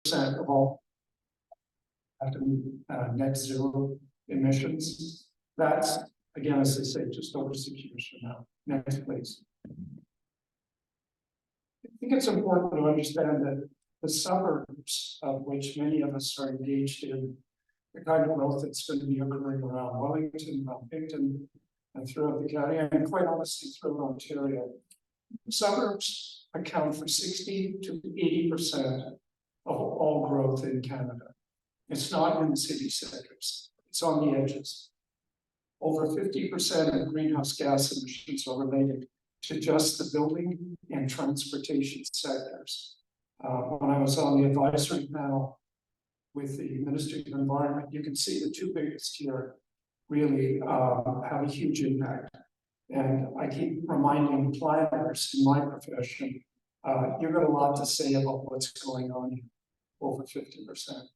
of all have to meet net zero emissions. That's, again, as I say, just over 6 years from now. Next, please. I think it's important to understand that the suburbs, of which many of us are engaged in, the kind of growth that's going to be occurring around Wellington, around Picton, and throughout the county, and quite honestly throughout Ontario. Suburbs account for 60 to 80% of all growth in Canada. It's not in the city centers, it's on the edges. Over 50% of greenhouse gas emissions are related to just the building and transportation sectors. When I was on the advisory panel with the Ministry of Environment, you can see the two biggest here really have a huge impact. And I keep reminding planners in my profession, you've got a lot to say about what's going on here, over 50%.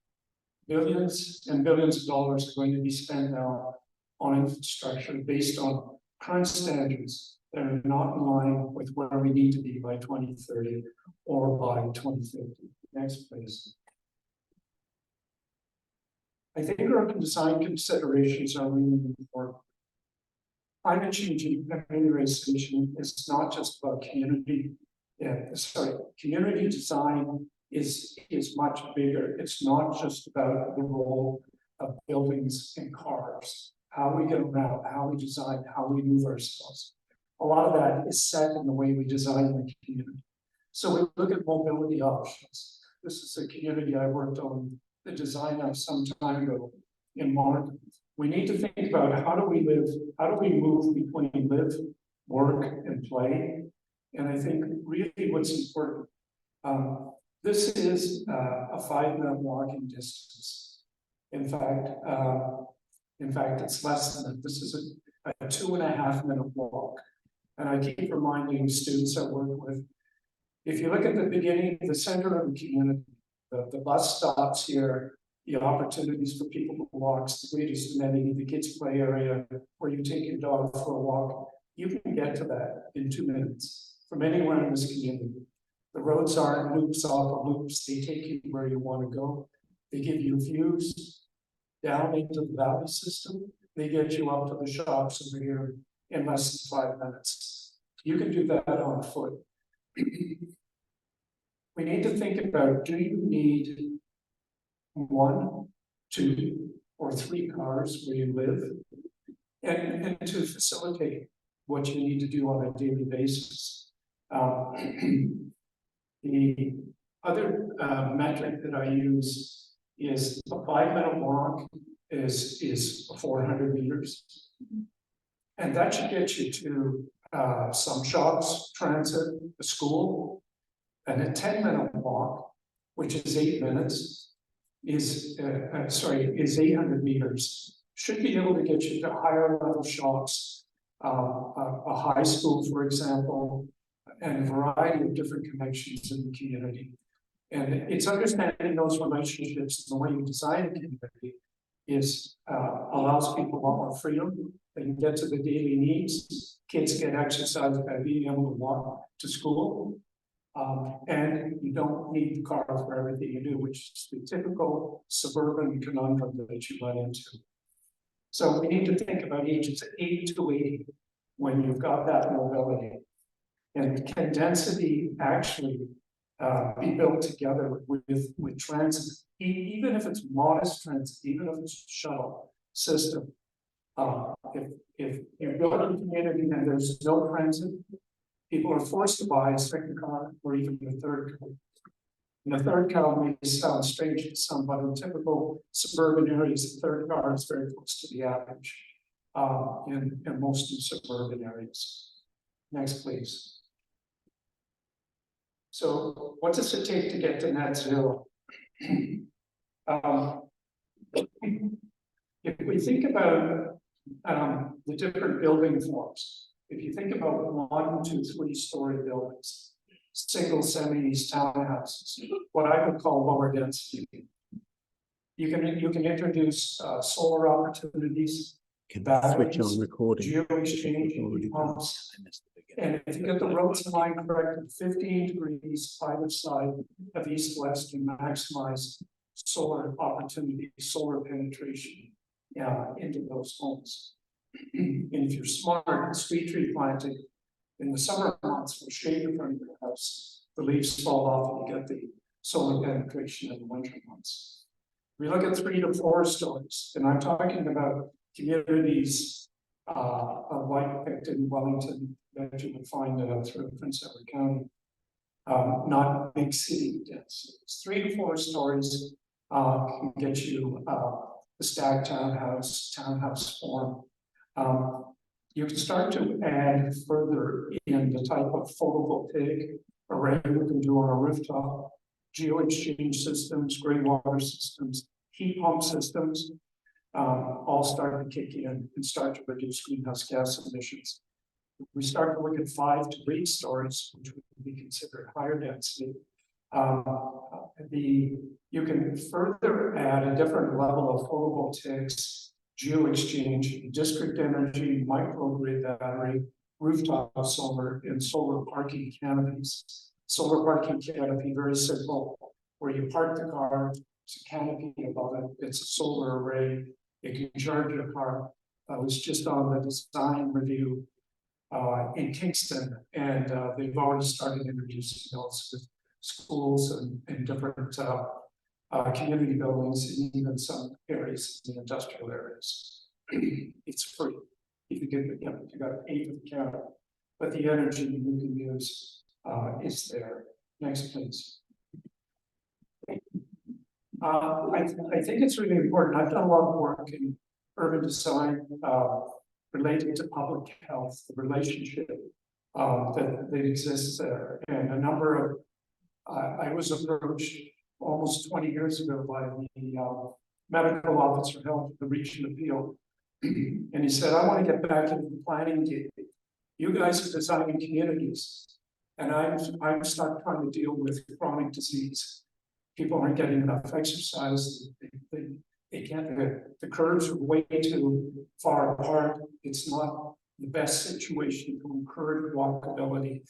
Billions and billions of dollars are going to be spent now on infrastructure based on current standards that are not in line with where we need to be by 2030 or by 2050. Next, please. I think urban design considerations are really important. Climate change and miniaturization is not just about community. Community design is much bigger. It's not just about the role of buildings and cars, how we get around, how we design, how we move ourselves. A lot of that is set in the way we design the community. So we look at mobility options. This is a community I worked on the design of some time ago in Markham. We need to think about how do we live, how do we move between live, work, and play. And I think really what's important, this is a 5-minute walking distance. In fact, it's less than that. This is a 2.5-minute walk. And I keep reminding students I work with, if you look at the beginning, the center of the community, the bus stops here, the opportunities for people to walk, the greatest amenity, the kids' play area, where you take your dog for a walk, you can get to that in 2 minutes from anywhere in this community. The roads aren't loops off of loops, they take you where you want to go. They give you views down into the valley system. They get you up to the shops over here in less than 5 minutes. You can do that on foot. We need to think about, do you need 1, 2, or 3 cars where you live? And to facilitate what you need to do on a daily basis. The other metric that I use is a 5-minute walk is 400 meters. And that should get you to some shops, transit, a school. And a 10-minute walk, which is 8 minutes, is 800 meters. Should be able to get you to higher level shops, a high school, for example, and a variety of different connections in the community. And it's understanding those relationships, the way you design a community is allows people a lot more freedom. They can get to the daily needs. Kids get exercise by being able to walk to school. And you don't need the car for everything you do, which is the typical suburban conundrum that you run into. So we need to think about ages 80 to 80 when you've got that mobility. And can density actually be built together with transit, even if it's modest transit, even if it's shuttle system? If you're building a community and there's no transit, people are forced to buy a second car or even a third car. And the third car may sound strange to some, but in typical suburban areas, the third car is very close to the average in most suburban areas. Next, please. So what does it take to get to net zero? If we think about the different building forms, if you think about 1, 2, 3-story buildings, single semis, townhouses, what I would call lower density, you can introduce solar opportunities, Can batteries, switch on recording? geo exchange pumps, And if you get the roads line corrected, 15 degrees either side of east-west, you maximize solar opportunity, solar penetration into those homes. And if you're smart, sweet tree planting in the summer months will shade the front of your house. The leaves fall off and you get the solar penetration in the winter months. We look at 3 to 4 stories, and I'm talking about communities like Picton, Wellington, that you would find through Prince Edward County, not big city densities. 3 to 4 stories can get you the stacked townhouse form. You can start to add further in the type of photovoltaic array we can do on a rooftop, geo-exchange systems, gray water systems, heat pump systems, all start to kick in and start to reduce greenhouse gas emissions. We start to look at 5 to 8 stories, which would be considered higher density. You can further add a different level of photovoltaics, geo-exchange, district energy, microgrid battery, rooftop solar, and solar parking canopies. Solar parking canopy, very simple, where you park the car, there's a canopy above it, it's a solar array, you can charge your car. I was just on the design review in Kingston, and they've already started introducing those with schools and different community buildings, and even some areas in the industrial areas. It's free if you get if you got to pay for the camera, but the energy you can use is there. Next, please. I think it's really important. I've done a lot of work in urban design related to public health, the relationship that exists there, and a number of. I was approached almost 20 years ago by the medical officer health of the region appeal, and he said, "I want to get back into the planning game. You guys are designing communities, and I'm stuck trying to deal with chronic disease. People aren't getting enough exercise. They can't. The curves are way too far apart. It's not the best situation to encourage walkability."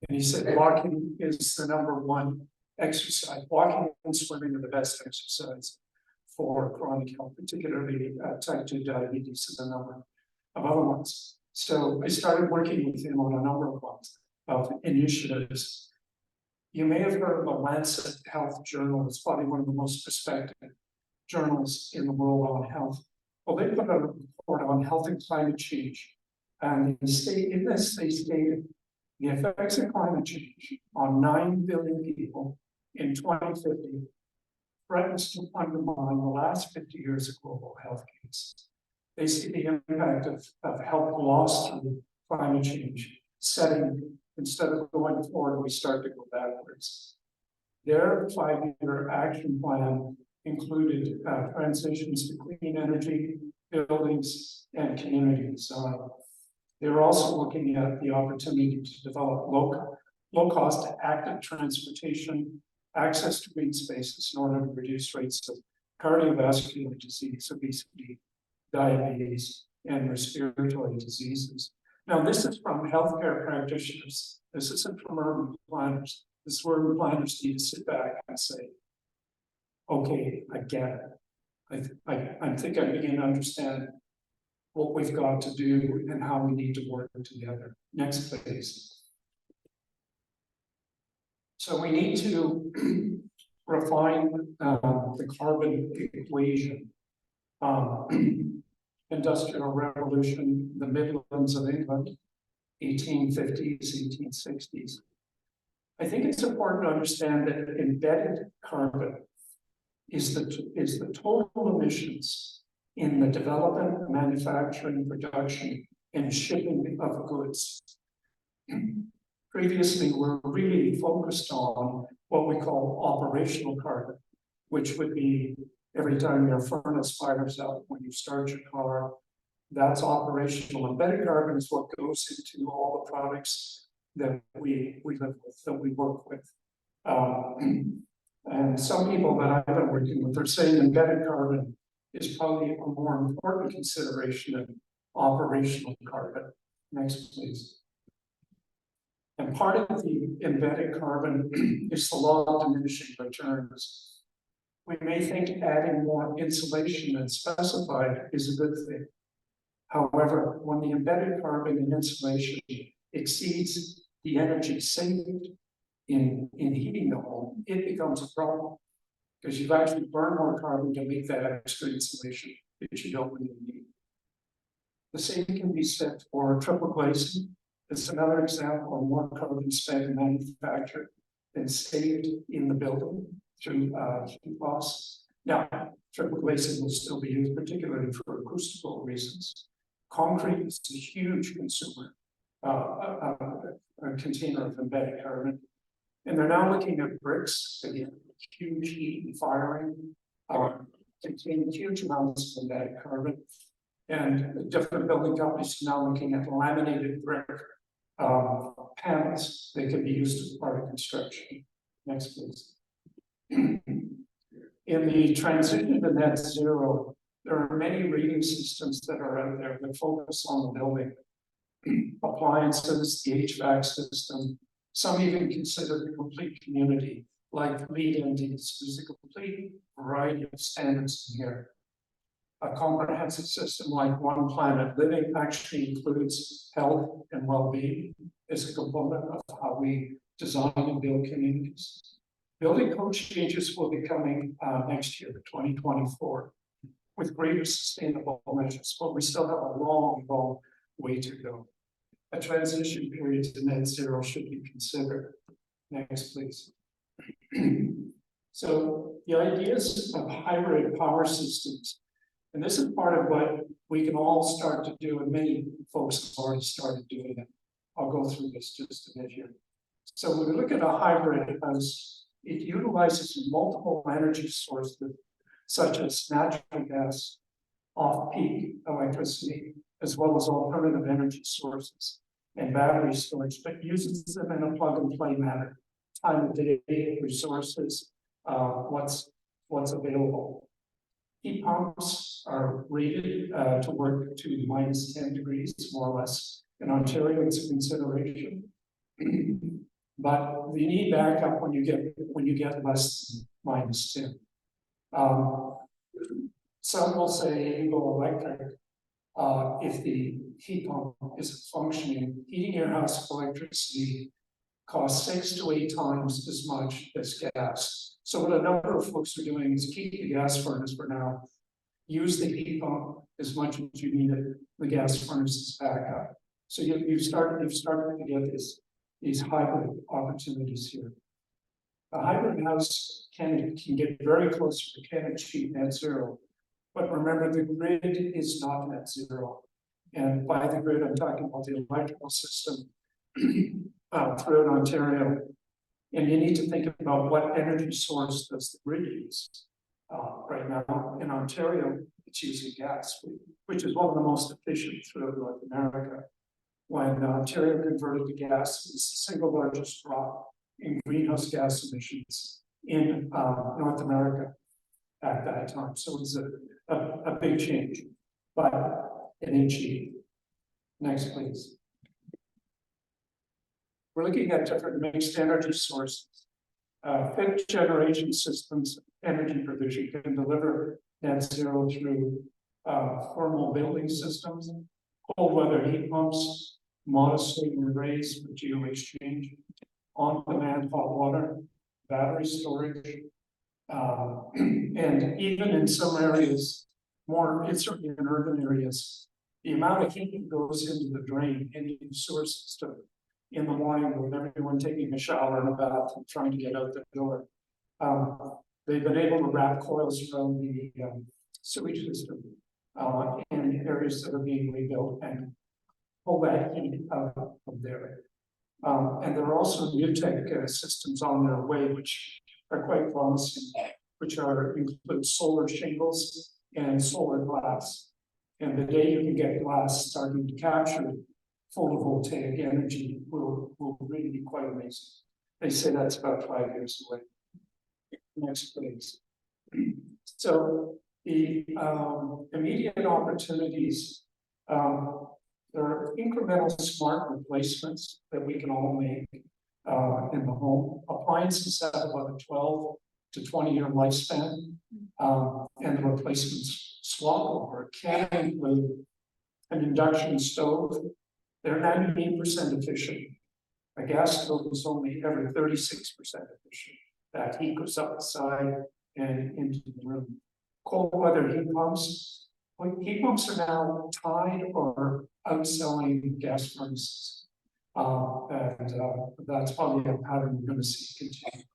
And he said, walking is the #1 exercise. Walking and swimming are the best exercise for chronic health, particularly type 2 diabetes and a number of other ones. So I started working with him on a number of initiatives. You may have heard of the Lancet Health Journal. It's probably one of the most respected journals in the world on health. Well, they put out a report on health and climate change. And they stated the effects of climate change on 9 billion people in 2050 threatens to undermine the last 50 years of global health gains. They see the impact of health lost through climate change, setting, instead of going forward, we start to go backwards. Their 5-year action plan included transitions to clean energy, buildings, and community design. They were also looking at the opportunity to develop low-cost active transportation, access to green spaces in order to reduce rates of cardiovascular disease, obesity, diabetes, and respiratory diseases. Now, this is from healthcare practitioners. This isn't from urban planners. This is where urban planners need to sit back and say, okay, I get it. I think I begin to understand what we've got to do and how we need to work together. Next, please. So we need to refine the carbon equation. Industrial Revolution, the Midlands of England, 1850s, 1860s. I think it's important to understand that embedded carbon is the total emissions in the development, manufacturing, production, and shipping of goods. Previously, we're really focused on what we call operational carbon, which would be every time your furnace fires up, when you start your car, that's operational. Embedded carbon is what goes into all the products that we live with, that we work with. And some people that I've been working with are saying embedded carbon is probably a more important consideration than operational carbon. Next, please. And part of the embedded carbon is the law of diminishing returns. We may think adding more insulation than specified is a good thing. However, when the embedded carbon in insulation exceeds the energy saved in heating the home, it becomes a problem. Because you've actually burned more carbon to make that extra insulation that you don't really need. The same can be said for triple glazing. It's another example of more carbon spent in manufacture than saved in the building through heat loss. Now, triple glazing will still be used, particularly for acoustical reasons. Concrete is a huge consumer, a container of embedded carbon. And they're now looking at bricks, again, huge heat and firing, containing huge amounts of embedded carbon. And different building companies are now looking at laminated brick panels that can be used as part of construction. Next, please. In the transition to net zero, there are many rating systems that are out there that focus on the building. Appliances, the HVAC system, some even consider the complete community, like LEED NDs. There's a complete variety of standards in here. A comprehensive system like One Planet Living actually includes health and well-being as a component of how we design and build communities. Building code changes will be coming next year, 2024, with greater sustainable measures, but we still have a long, long way to go. A transition period to net zero should be considered. Next, please. So the ideas of hybrid power systems, and this is part of what we can all start to do, and many folks have already started doing it. I'll go through this just a bit here. So when we look at a hybrid house, it utilizes multiple energy sources, such as natural gas, off-peak electricity, as well as alternative energy sources and battery storage, but uses them in a plug-and-play manner. Time of day, resources, what's available. Heat pumps are rated to work to -10 degrees, more or less. In Ontario, it's a consideration, but you need backup when you get less than -10. Some will say go electric if the heat pump isn't functioning. Heating your house with electricity costs 6 to 8 times as much as gas. So what a number of folks are doing is keep the gas furnace for now, use the heat pump as much as you need it, the gas furnace is back up. So you've started to get these hybrid opportunities here. A hybrid house can get very close to can achieve net zero, but remember the grid is not net zero. And by the grid, I'm talking about the electrical system throughout Ontario. And you need to think about what energy source does the grid use. Right now in Ontario, it's using gas, which is one of the most efficient throughout North America. When Ontario converted to gas, it's the single largest drop in greenhouse gas emissions in North America at that time. So it's a big change, but it ain't cheap. Next, please. We're looking at different mixed energy sources. Fifth generation systems energy provision can deliver net zero through thermal building systems, cold weather heat pumps, modest solar arrays for geo exchange, on-demand hot water, battery storage, and even in some areas, it's certainly in urban areas, the amount of heat that goes into the drain in the sewer system in the morning with everyone taking a shower and a bath and trying to get out the door. They've been able to wrap coils around the sewage system in areas that are being rebuilt and pull that heat out of there. And there are also new tech systems on their way, which are quite promising, which include solar shingles and solar glass. And the day you can get glass starting to capture photovoltaic energy will really be quite amazing. They say that's about 5 years away. Next, please. So the immediate opportunities There are incremental smart replacements that we can all make in the home. Appliances have about a 12 to 20-year lifespan, and the replacements swap over. It can include an induction stove. They're 98% efficient. A gas stove is only every 36% efficient. That heat goes up the side and into the room. Cold weather heat pumps. Heat pumps are now tied or outselling gas furnaces. That's probably a pattern we're going to see continue.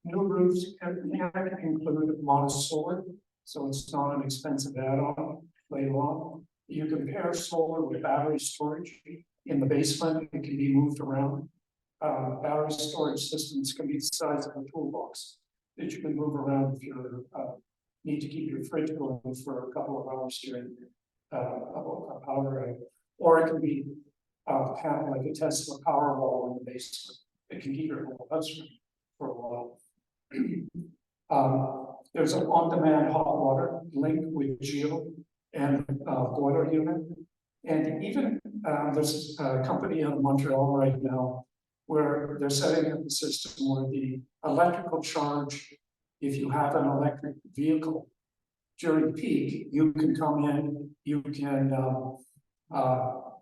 New roofs can include modest solar, so it's not an expensive add-on later on. You can pair solar with battery storage in the basement. It can be moved around. Battery storage systems can be the size of a toolbox that you can move around if you need to keep your fridge going for a couple of hours during a power outage. Or it can be like a Tesla Powerwall in the basement. It can keep your whole house running for a while. There's an on-demand hot water link with Geo and boiler unit. And even there's a company out of Montreal right now where they're setting up a system where the electrical charge, if you have an electric vehicle during peak, you can come in, you can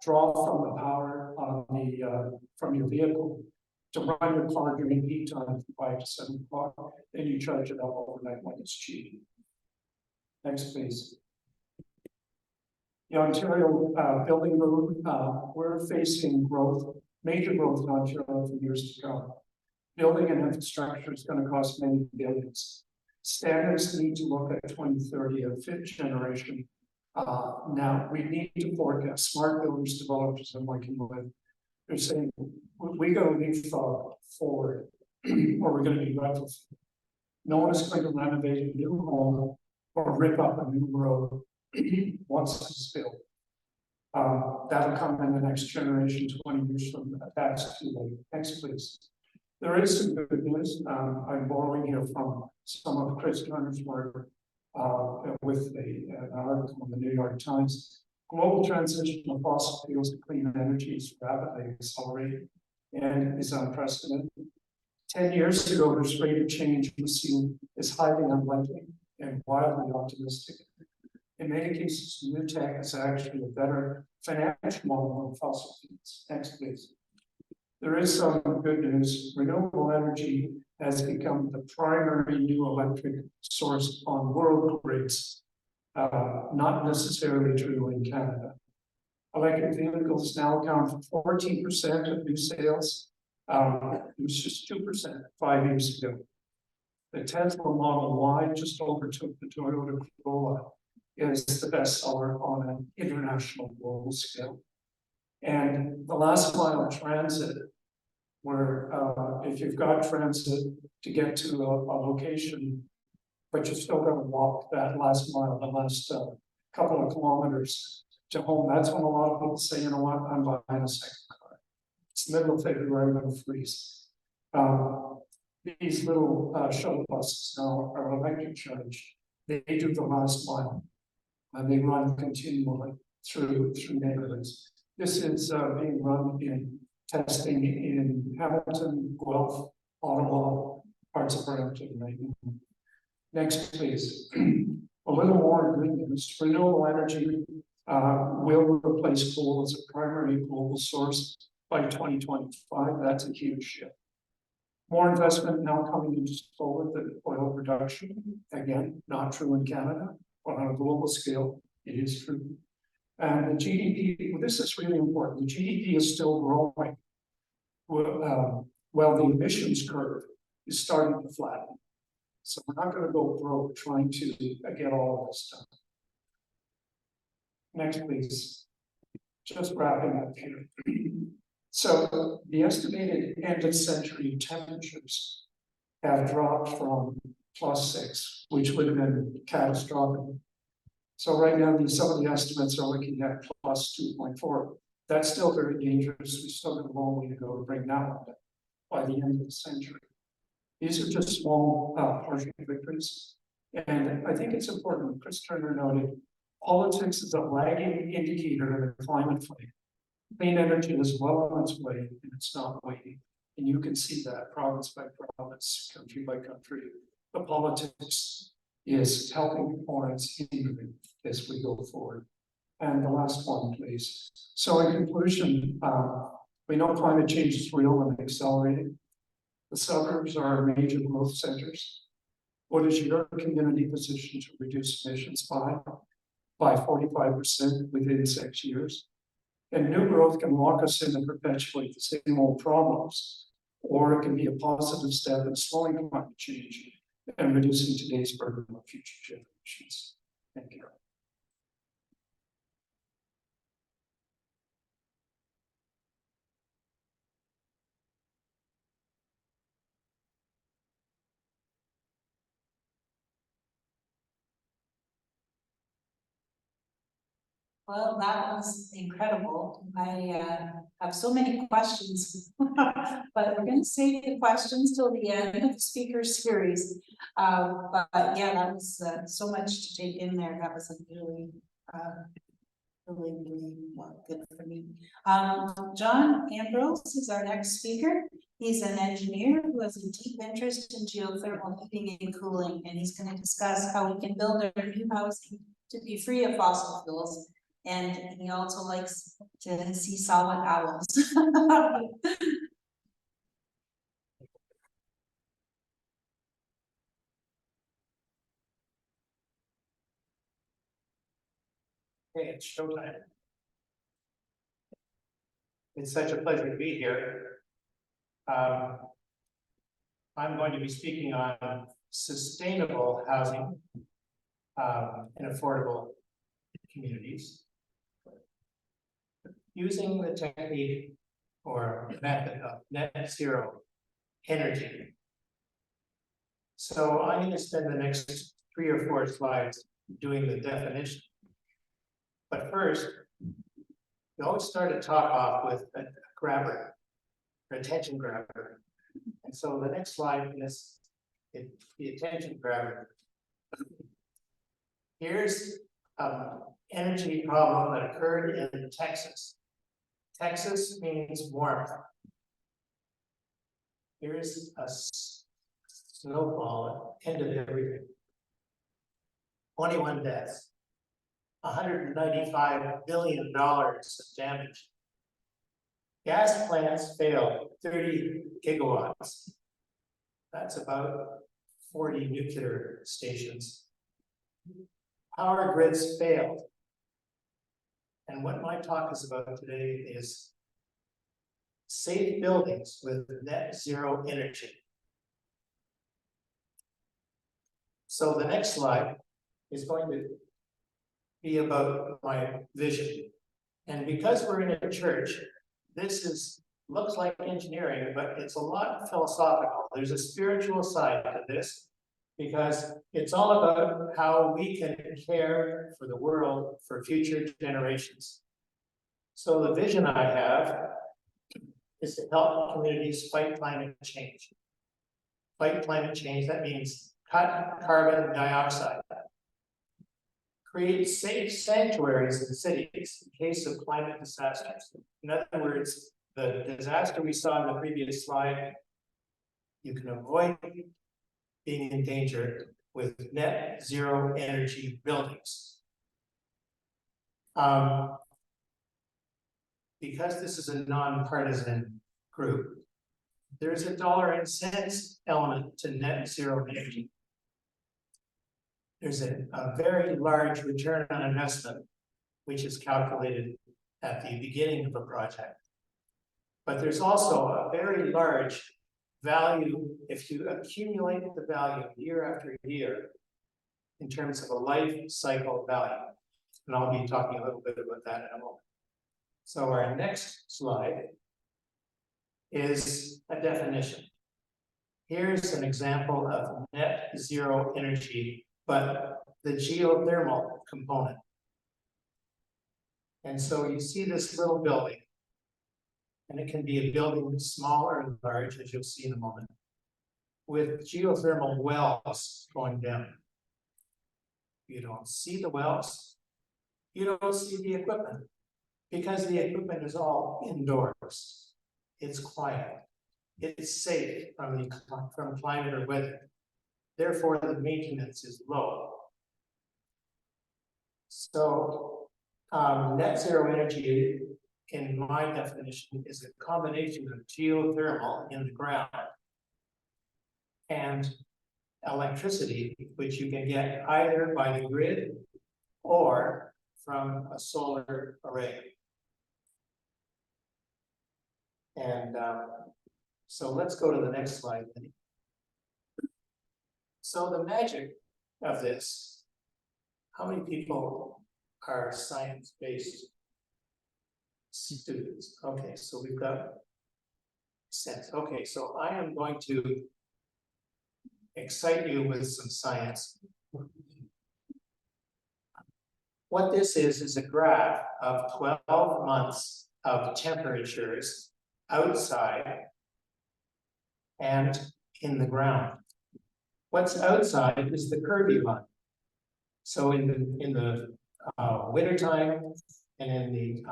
draw from the power on the from your vehicle to run your car during peak time from 5 to 7 o'clock, then you charge it up overnight when it's cheap. Next, please. The Ontario building boom, we're facing growth, major growth in Ontario for years to come. Building and infrastructure is going to cost many billions. Standards need to look at 2030 of fifth generation. Now we need to forecast. Smart builders, developers I'm working with, they're saying we got to leapfrog forward, or we're going to be retrofit. No one is going to renovate a new home or rip up a new road once it's built. That'll come in the next generation, 20 years from now. That's too late. Next, please. There is some good news. I'm borrowing here from some of Chris Turner's work with an article in the New York Times. Global transition of fossil fuels to clean energy is rapidly accelerating and is unprecedented. 10 years ago, this rate of change was seen as highly unlikely and wildly optimistic. In many cases, new tech is actually a better financial model than fossil fuels. Next, please. There is some good news. Renewable energy has become the primary new electric source on world grids, not necessarily true in Canada. Electric vehicles now account for 14% of new sales. It was just 2% 5 years ago. The Tesla Model Y just overtook the Toyota Corolla, is the best seller on an international global scale. And the last mile transit, where if you've got transit to get to a location, but you're still going to walk that last mile, the last couple of kilometers to home, that's when a lot of people say, you know what, I'm buying a second car. It's the middle of February, I'm going to freeze. These little shuttle buses now are electric charged. They do the last mile, and they run continually through neighborhoods. This is being run in testing in Hamilton, Guelph, Ottawa, parts of Brampton right now. Next, please. A little more good news. Renewable energy will replace coal as a primary global source by 2025. That's a huge shift. More investment now coming into solar than oil production. Again, not true in Canada, but on a global scale, it is true. And the GDP, well, this is really important. The GDP is still growing, while the emissions curve is starting to flatten. So we're not going to go broke trying to get all of this done. Next, please. Just wrapping up here. So the estimated end of century temperatures have dropped from +6, which would have been catastrophic. So right now, some of the estimates are looking at +2.4. That's still very dangerous. We still have a long way to go to bring that one down by the end of the century. These are just small partial victories. And I think it's important, Chris Turner noted, Politics is a lagging indicator of the climate fight. Clean energy is well on its way, and it's not waiting. And you can see that province by province, country by country. The politics is helping components hindering as we go forward. And the last one, please. So in conclusion, we know climate change is real and accelerating. The suburbs are our major growth centers. What is your community position to reduce emissions by 45% within 6 years? And new growth can lock us in and perpetuate the same old problems, or it can be a positive step in slowing climate change and reducing today's burden on future generations. Thank you. Well, that was incredible. I have so many questions, but we're going to save the questions till the end of the speaker series. But yeah, that was so much to take in there. That was really, really good for me. John Ambrose is our next speaker. He's an engineer who has a deep interest in geothermal heating and cooling, and he's going to discuss how we can build our new housing to be free of fossil fuels. And he also likes to see solid owls. Hey, it's showtime. It's such a pleasure to be here. I'm going to be speaking on sustainable housing in affordable communities, using the technique or method of net zero energy. So I'm going to spend the next 3 or 4 slides doing the definition. But first, we always start a talk off with a grabber, or attention grabber. And so the next slide is the attention grabber. Here's an energy problem that occurred in Texas. Texas means warmth. Here's a snowfall that ended everything. 21 deaths. $195 billion of damage. Gas plants failed, 30 gigawatts. That's about 40 nuclear stations. Power grids failed. And what my talk is about today is safe buildings with net zero energy. So the next slide is going to be about my vision. And because we're in a church, this looks like engineering, but it's a lot philosophical. There's a spiritual side to this, because it's all about how we can care for the world for future generations. So the vision I have is to help communities fight climate change. Fight climate change, that means cut carbon dioxide. Create safe sanctuaries in cities in case of climate disasters. In other words, the disaster we saw in the previous slide, you can avoid being in danger with net zero energy buildings. Because this is a nonpartisan group, there's a dollar and cents element to net zero energy. There's a very large return on investment, which is calculated at the beginning of a project. But there's also a very large value if you accumulate the value year after year in terms of a life cycle value. And I'll be talking a little bit about that in a moment. So our next slide is a definition. Here's an example of net zero energy, but the geothermal component. And so you see this little building, and it can be a building small or large, as you'll see in a moment, with geothermal wells going down. You don't see the wells, you don't see the equipment. Because the equipment is all indoors. It's quiet. It's safe from climate or weather. Therefore, the maintenance is low. So, net zero energy, in my definition, is a combination of geothermal in the ground and electricity, which you can get either by the grid or from a solar array. And so let's go to the next slide. So the magic of this, how many people are science-based students? Okay, so we've got sense. Okay, so I am going to excite you with some science. What this is a graph of 12 months of temperatures outside and in the ground. What's outside is the curvy line. So in the wintertime and in the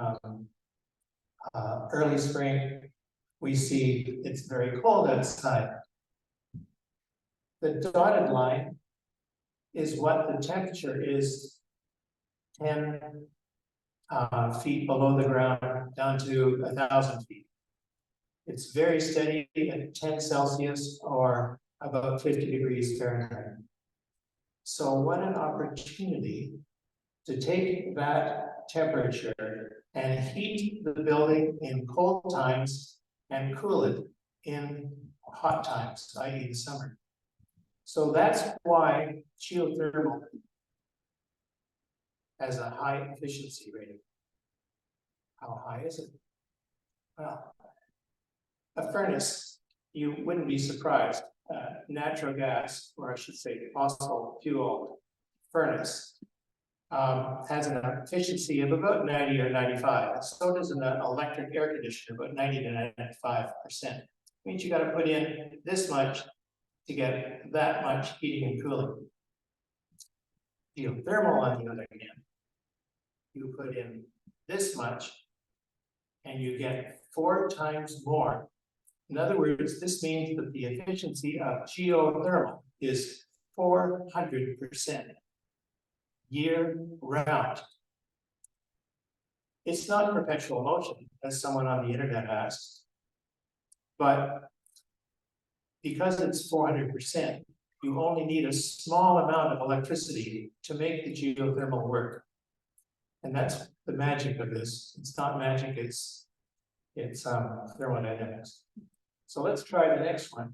early spring, we see it's very cold outside. The dotted line is what the temperature is 10 feet below the ground down to 1,000 feet. It's very steady at 10 Celsius or about 50 degrees Fahrenheit. So what an opportunity to take that temperature and heat the building in cold times and cool it in hot times, i.e. the summer. So that's why geothermal has a high efficiency rating. How high is it? Well, a furnace, you wouldn't be surprised. Natural gas, or I should say fossil fuel furnace, has an efficiency of about 90 or 95. So does an electric air conditioner, about 90 to 95%. Means you got to put in this much to get that much heating and cooling. Geothermal, on the other hand, you put in this much and you get 4 times more. In other words, this means that the efficiency of geothermal is 400% year-round. It's not perpetual motion, as someone on the internet asked, but because it's 400%, you only need a small amount of electricity to make the geothermal work. And that's the magic of this. It's not magic, it's thermodynamics. So let's try the next one.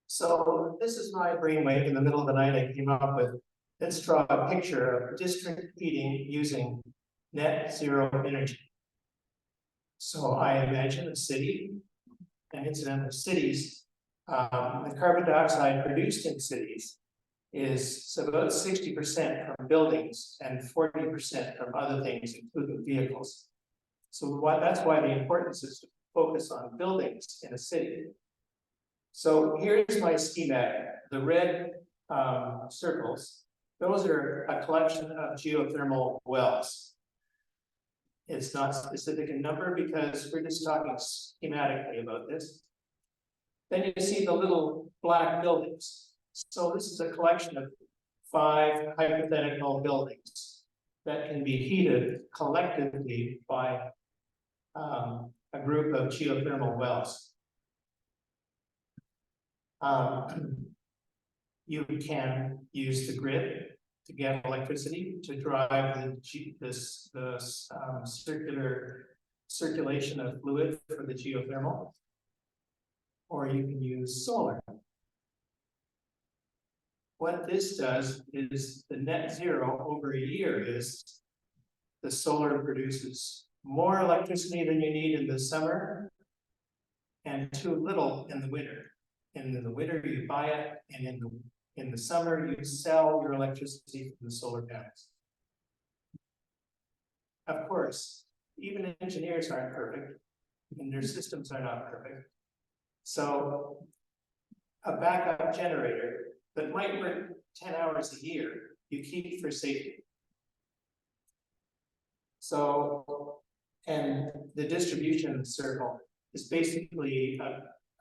So this is my brainwave. In the middle of the night, I came up with, let's draw a picture of district heating using net zero energy. So I imagine a city, and incidentally, cities, the carbon dioxide produced in cities is about 60% from buildings and 40% from other things, including vehicles. So that's why the importance is to focus on buildings in a city. So here's my schematic. The red circles, those are a collection of geothermal wells. It's not specific in number because we're just talking schematically about this. Then you see the little black buildings. So this is a collection of 5 hypothetical buildings that can be heated collectively by a group of geothermal wells. You can use the grid to get electricity to drive the circulation of fluid for the geothermal, or you can use solar. What this does is the net zero over a year is the solar produces more electricity than you need in the summer and too little in the winter. And in the winter you buy it, and in the summer you sell your electricity from the solar panels. Of course, even engineers aren't perfect, and their systems are not perfect. So a backup generator that might work 10 hours a year, you keep for safety. So, and the distribution circle is basically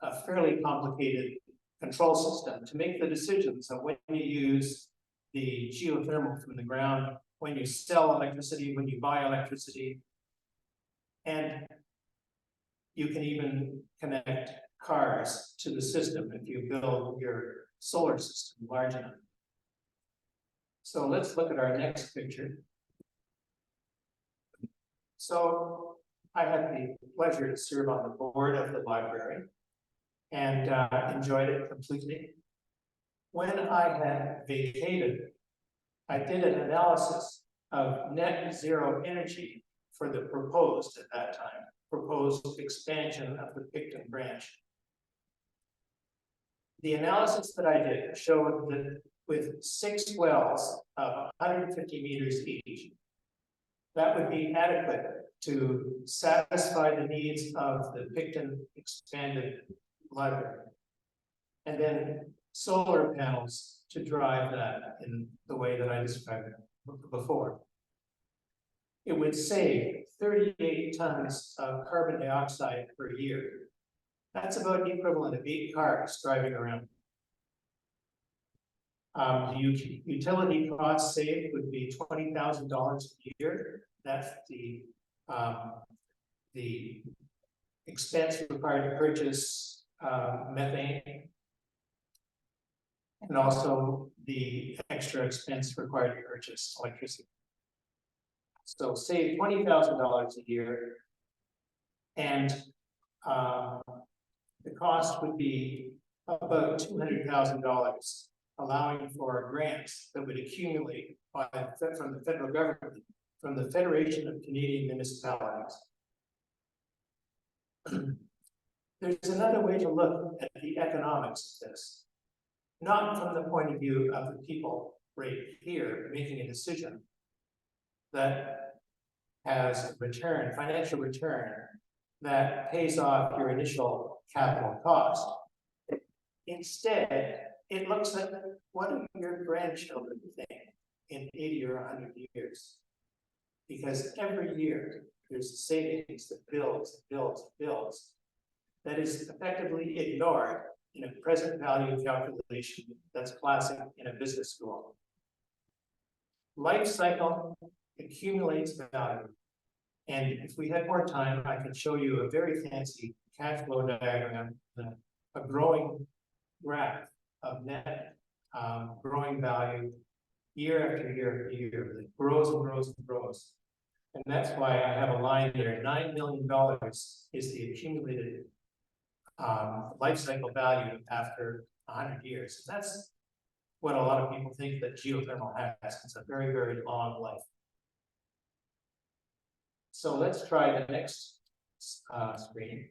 a fairly complicated control system to make the decisions of when you use the geothermal from the ground, when you sell electricity, when you buy electricity. And you can even connect cars to the system if you build your solar system large enough. So let's look at our next picture. So I had the pleasure to serve on the board of the library and enjoyed it completely. When I had vacated, I did an analysis of net zero energy for the proposed, at that time, proposed expansion of the Picton branch. The analysis that I did showed that with 6 wells of 150 meters each, that would be adequate to satisfy the needs of the Picton expanded library. And then solar panels to drive that in the way that I described before. It would save 38 tons of carbon dioxide per year. That's about the equivalent of 8 cars driving around. The utility costs saved would be $20,000 a year. That's the expense required to purchase methane, and also the extra expense required to purchase electricity. So save $20,000 a year, and the cost would be about $200,000, allowing for grants that would accumulate from the federal government, from the Federation of Canadian Municipalities. There's another way to look at the economics of this, not from the point of view of the people right here making a decision that has a return, financial return, that pays off your initial capital cost. Instead, it looks at what do your grandchildren think in 80 or 100 years. Because every year there's savings that builds, that is effectively ignored in a present value calculation that's classic in a business school. Life cycle accumulates value. And if we had more time, I could show you a very fancy cash flow diagram, a growing graph of net growing value year after year after year that grows and grows and grows. And that's why I have a line there. $9 million is the accumulated life cycle value after 100 years. And that's what a lot of people think that geothermal has. It's a very, very long life. So let's try the next screen.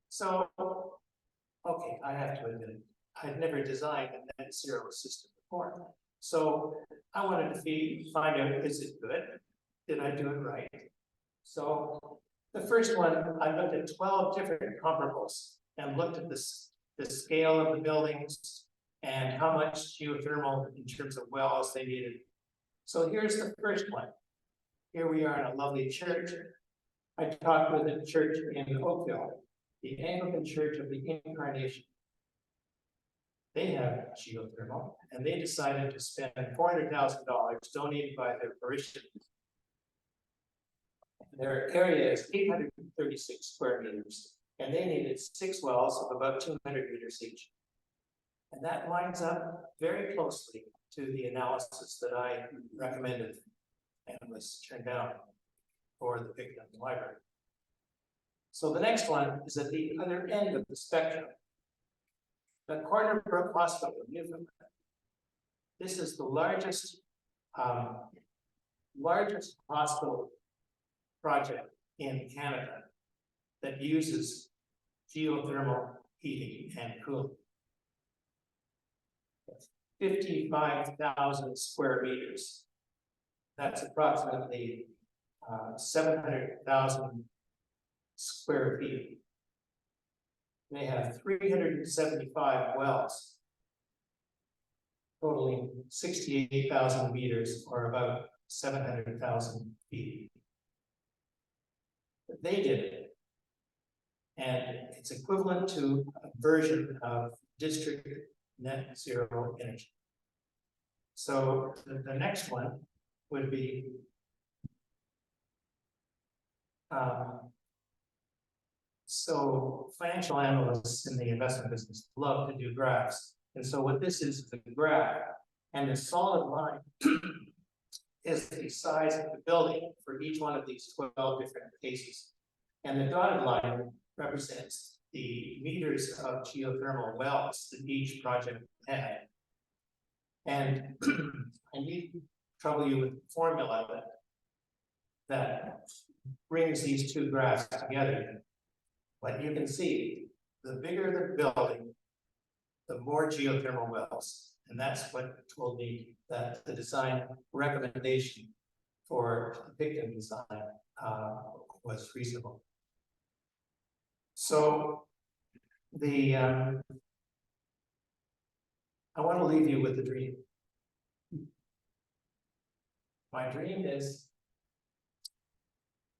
So, okay, I have to admit, I'd never designed a net zero system before. So I wanted to find out, is it good? Did I do it right? So the first one, I looked at 12 different comparables and looked at the scale of the buildings and how much geothermal in terms of wells they needed. So here's the first one. Here we are in a lovely church. I talked with a church in Oakville, the Anglican Church of the Incarnation. They have geothermal, and they decided to spend $400,000 donated by their parishioners. Their area is 836 square meters, and they needed 6 wells of about 200 meters each. And that lines up very closely to the analysis that I recommended and was turned down for the Picton Library. So the next one is at the other end of the spectrum. The Corner Brook Hospital in Newfoundland. This is the largest hospital project in Canada that uses geothermal heating and cooling. 55,000 square meters. That's approximately 700,000 square feet. They have 375 wells, totaling 68,000 meters, or about 700,000 feet. But they did it. And it's equivalent to a version of district net zero energy. So the next one would be so financial analysts in the investment business love to do graphs. And so what this is a graph, and the solid line is the size of the building for each one of these 12 different cases. And the dotted line represents the meters of geothermal wells that each project had. And I need to trouble you with the formula that brings these two graphs together. But you can see, the bigger the building, the more geothermal wells. And that's what told me that the design recommendation for the Picton design was reasonable. So the I want to leave you with a dream. My dream is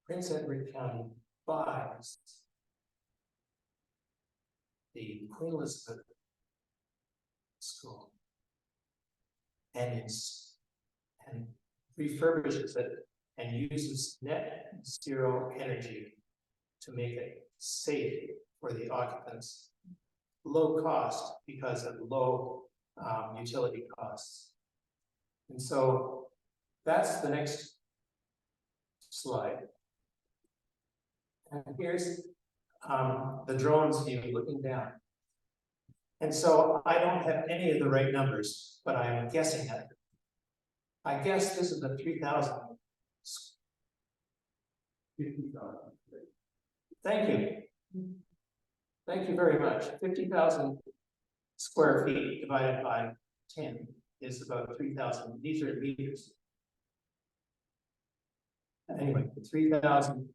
Prince Edward County buys the Queen Elizabeth School and refurbishes it and uses net zero energy to make it safe for the occupants, low cost because of low utility costs. And so that's the next slide. And here's the drone's view looking down. And so I don't have any of the right numbers, but I am guessing at it. I guess this is the 3,000. Thank you. Thank you very much. 50,000 square feet divided by 10 is about 3,000. These are meters. Anyway, 3,000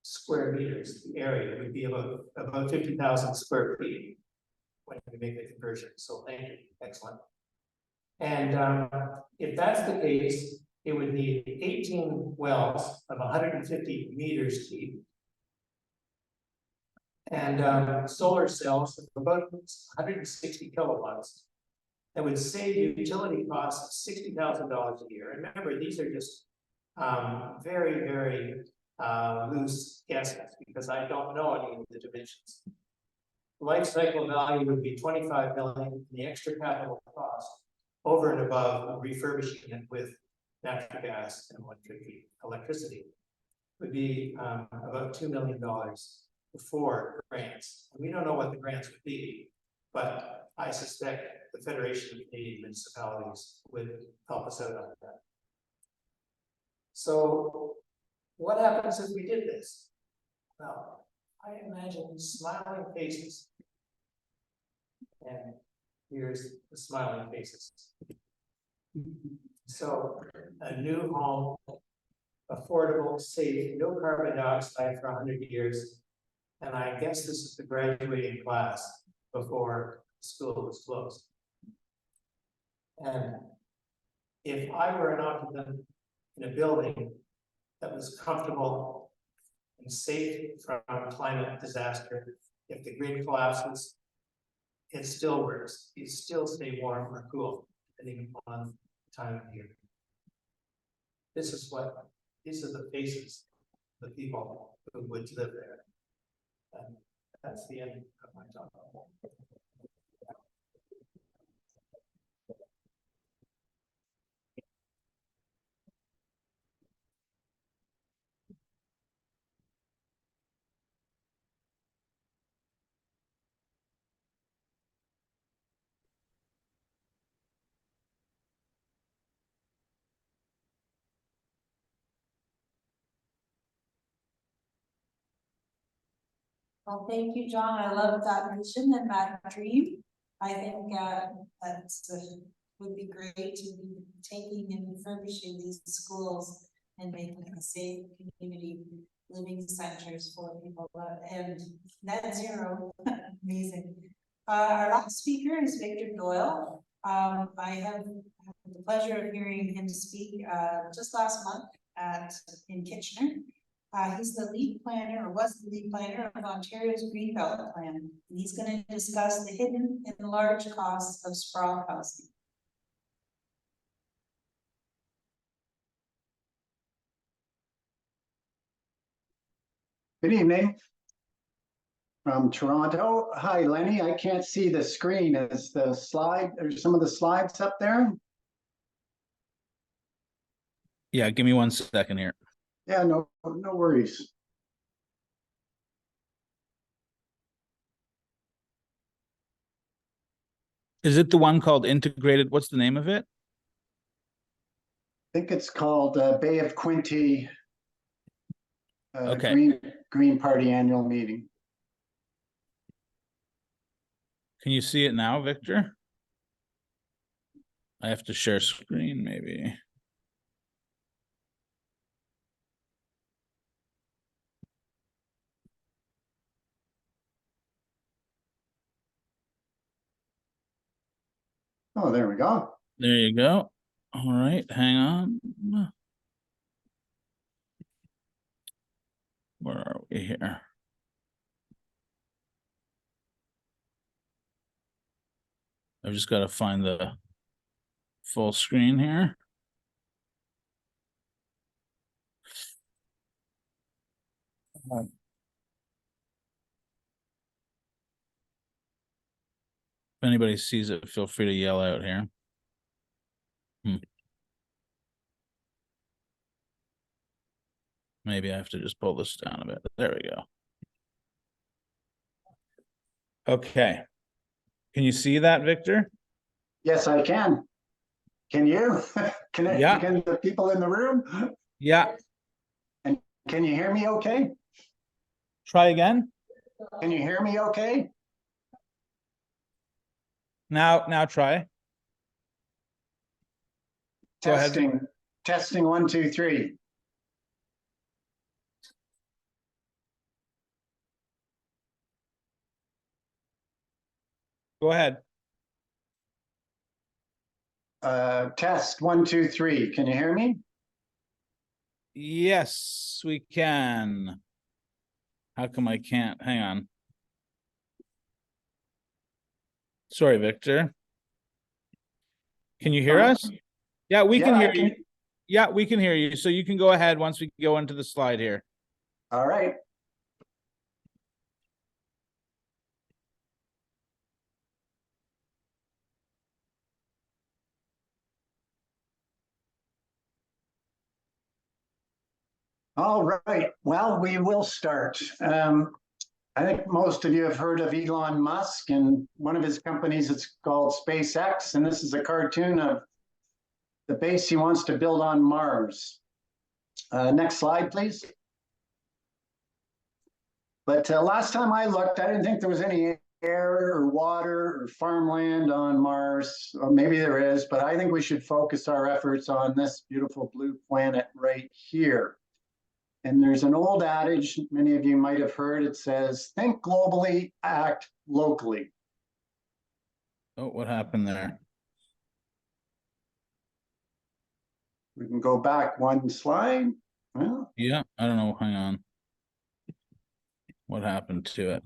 square meters, the area would be about 50,000 square feet when we make the conversion. So thank you. Excellent. And if that's the case, it would need 18 wells of 150 meters deep. And solar cells of about 160 kilowatts that would save utility costs of $60,000 a year. And remember, these are just very, very loose guesses because I don't know any of the dimensions. Life cycle value would be 25 million, and the extra capital cost over and above refurbishing it with natural gas and electricity would be about $2 million before grants. And we don't know what the grants would be, but I suspect the Federation of Canadian Municipalities would help us out on that. So what happens if we did this? Well, I imagine smiling faces. And here's the smiling faces. So a new home, affordable, safe, no carbon dioxide for 100 years. And I guess this is the graduating class before school was closed. And if I were an occupant in a building that was comfortable and safe from climate disaster, if the grid collapses, it still works. You still stay warm or cool, depending upon the time of year. These are the faces of the people who would live there. And that's the end of my talk. Well, thank you, John. I love that vision and that dream. I think that's would be great to be taking and refurbishing these schools and making them safe community living centers for people and net zero. Amazing. Our last speaker is Victor Doyle. I have the pleasure of hearing him speak just last month in Kitchener. He's the lead planner, or was the lead planner of Ontario's Greenbelt Plan. And he's going to discuss the hidden and large costs of sprawl housing. Good evening from Toronto. Hi, Lenny. I can't see the screen. Is the slide, or some of the slides up there? Yeah, give me 1 second here. Yeah, no worries. Is it the one called integrated? What's the name of it? I think it's called Bay of Quinte Okay. Green Party Annual Meeting. Can you see it now, Victor? I have to share screen, maybe. Oh, there we go. There you go. All right, hang on. Where are we here? I've just got to find the full screen here. If anybody sees it, feel free to yell out here. Maybe I have to just pull this down a bit. There we go. Okay. Can you see that, Victor? Yes, I can. Can you? Yeah. Can the people in the room? Yeah. And can you hear me okay? Try again. Can you hear me okay? Now try. Go ahead. Testing 1, 2, 3. Go ahead. Test 1, 2, 3. Can you hear me? Yes, we can. How come I can't? Hang on. Sorry, Victor. Can you hear us? Yeah, we can hear you. Yeah, we can hear you. So you can go ahead once we go into the slide here. All right. All right. Well, we will start. I think most of you have heard of Elon Musk, and one of his companies is called SpaceX, and this is a cartoon of the base he wants to build on Mars. Next slide, please. But last time I looked, I didn't think there was any air or water or farmland on Mars. Or maybe there is, but I think we should focus our efforts on this beautiful blue planet right here. And there's an old adage, many of you might have heard, it says, think globally, act locally. Oh, what happened there? We can go back one slide. Well, Yeah, I don't know. Hang on. What happened to it?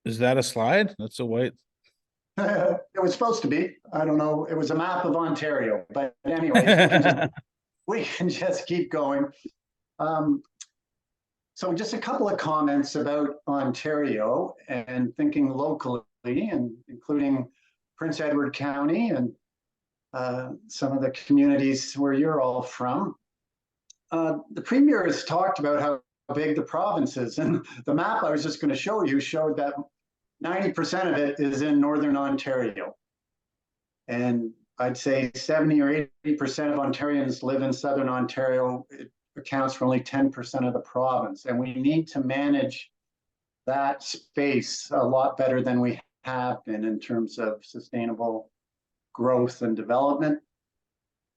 Is that a slide? That's a white. it was supposed to be. I don't know. It was a map of Ontario. But anyways, we can just keep going. So just a couple of comments about Ontario and thinking locally, and including Prince Edward County and some of the communities where you're all from. The Premier has talked about how big the province is, and the map I was just going to show you showed that 90% of it is in Northern Ontario. And I'd say 70 or 80% of Ontarians live in Southern Ontario. It accounts for only 10% of the province. And we need to manage that space a lot better than we have been in terms of sustainable growth and development.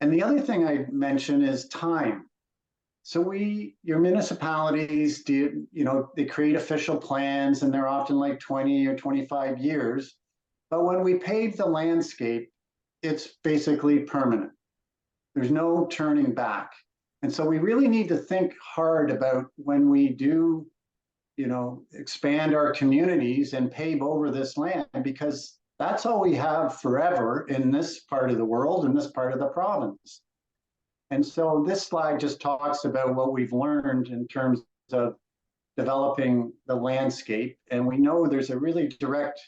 And the other thing I mentioned is time. So your municipalities do, they create official plans and they're often like 20 or 25 years. But when we pave the landscape, it's basically permanent. There's no turning back. And so we really need to think hard about when we do, expand our communities and pave over this land, because that's all we have forever in this part of the world, in this part of the province. And so this slide just talks about what we've learned in terms of developing the landscape. And we know there's a really direct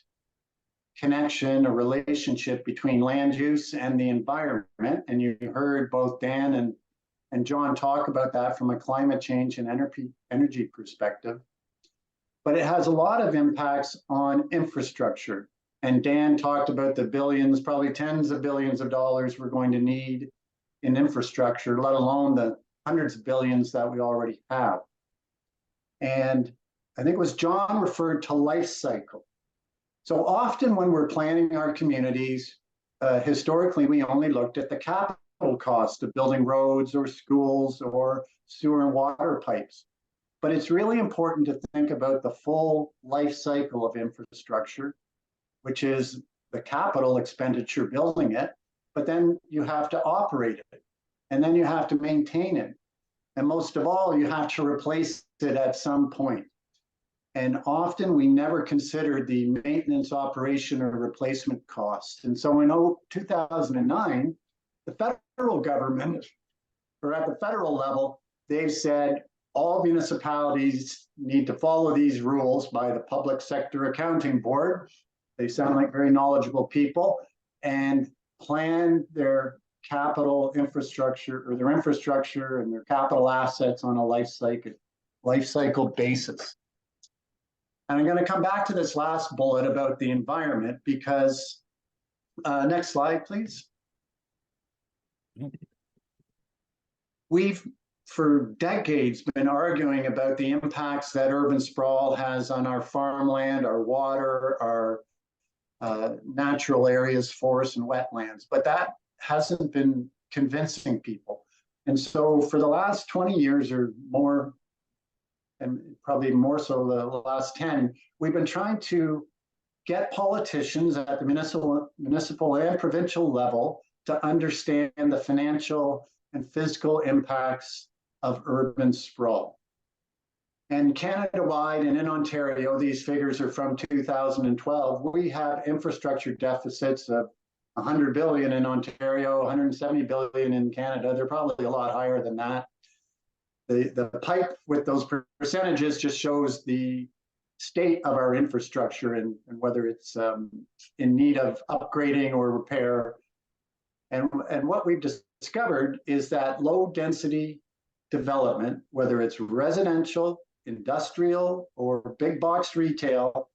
connection, a relationship between land use and the environment. And you heard both Dan and John talk about that from a climate change and energy perspective. But it has a lot of impacts on infrastructure. And Dan talked about the billions, probably tens of billions of dollars we're going to need in infrastructure, let alone the hundreds of billions that we already have. And I think it was John referred to life cycle. So often when we're planning our communities, historically, we only looked at the capital cost of building roads or schools or sewer and water pipes. But it's really important to think about the full life cycle of infrastructure, which is the capital expenditure building it, but then you have to operate it, and then you have to maintain it. And most of all, you have to replace it at some point. And often we never considered the maintenance, operation, or replacement costs. And so in 2009, the federal government, or at the federal level, they've said all municipalities need to follow these rules by the Public Sector Accounting Board. They sound like very knowledgeable people, and plan their capital infrastructure, or their infrastructure and their capital assets on a life cycle basis. And I'm going to come back to this last bullet about the environment because, next slide, please. We've, for decades, been arguing about the impacts that urban sprawl has on our farmland, our water, our natural areas, forests, and wetlands, but that hasn't been convincing people. And so for the last 20 years or more, and probably more so the last 10, we've been trying to get politicians at the municipal and provincial level to understand the financial and physical impacts of urban sprawl. And Canada-wide and in Ontario, these figures are from 2012, we have infrastructure deficits of 100 billion in Ontario, 170 billion in Canada. They're probably a lot higher than that. The pipe with those percentages just shows the state of our infrastructure and whether it's in need of upgrading or repair. And what we've discovered is that low density development, whether it's residential, industrial, or big box retail,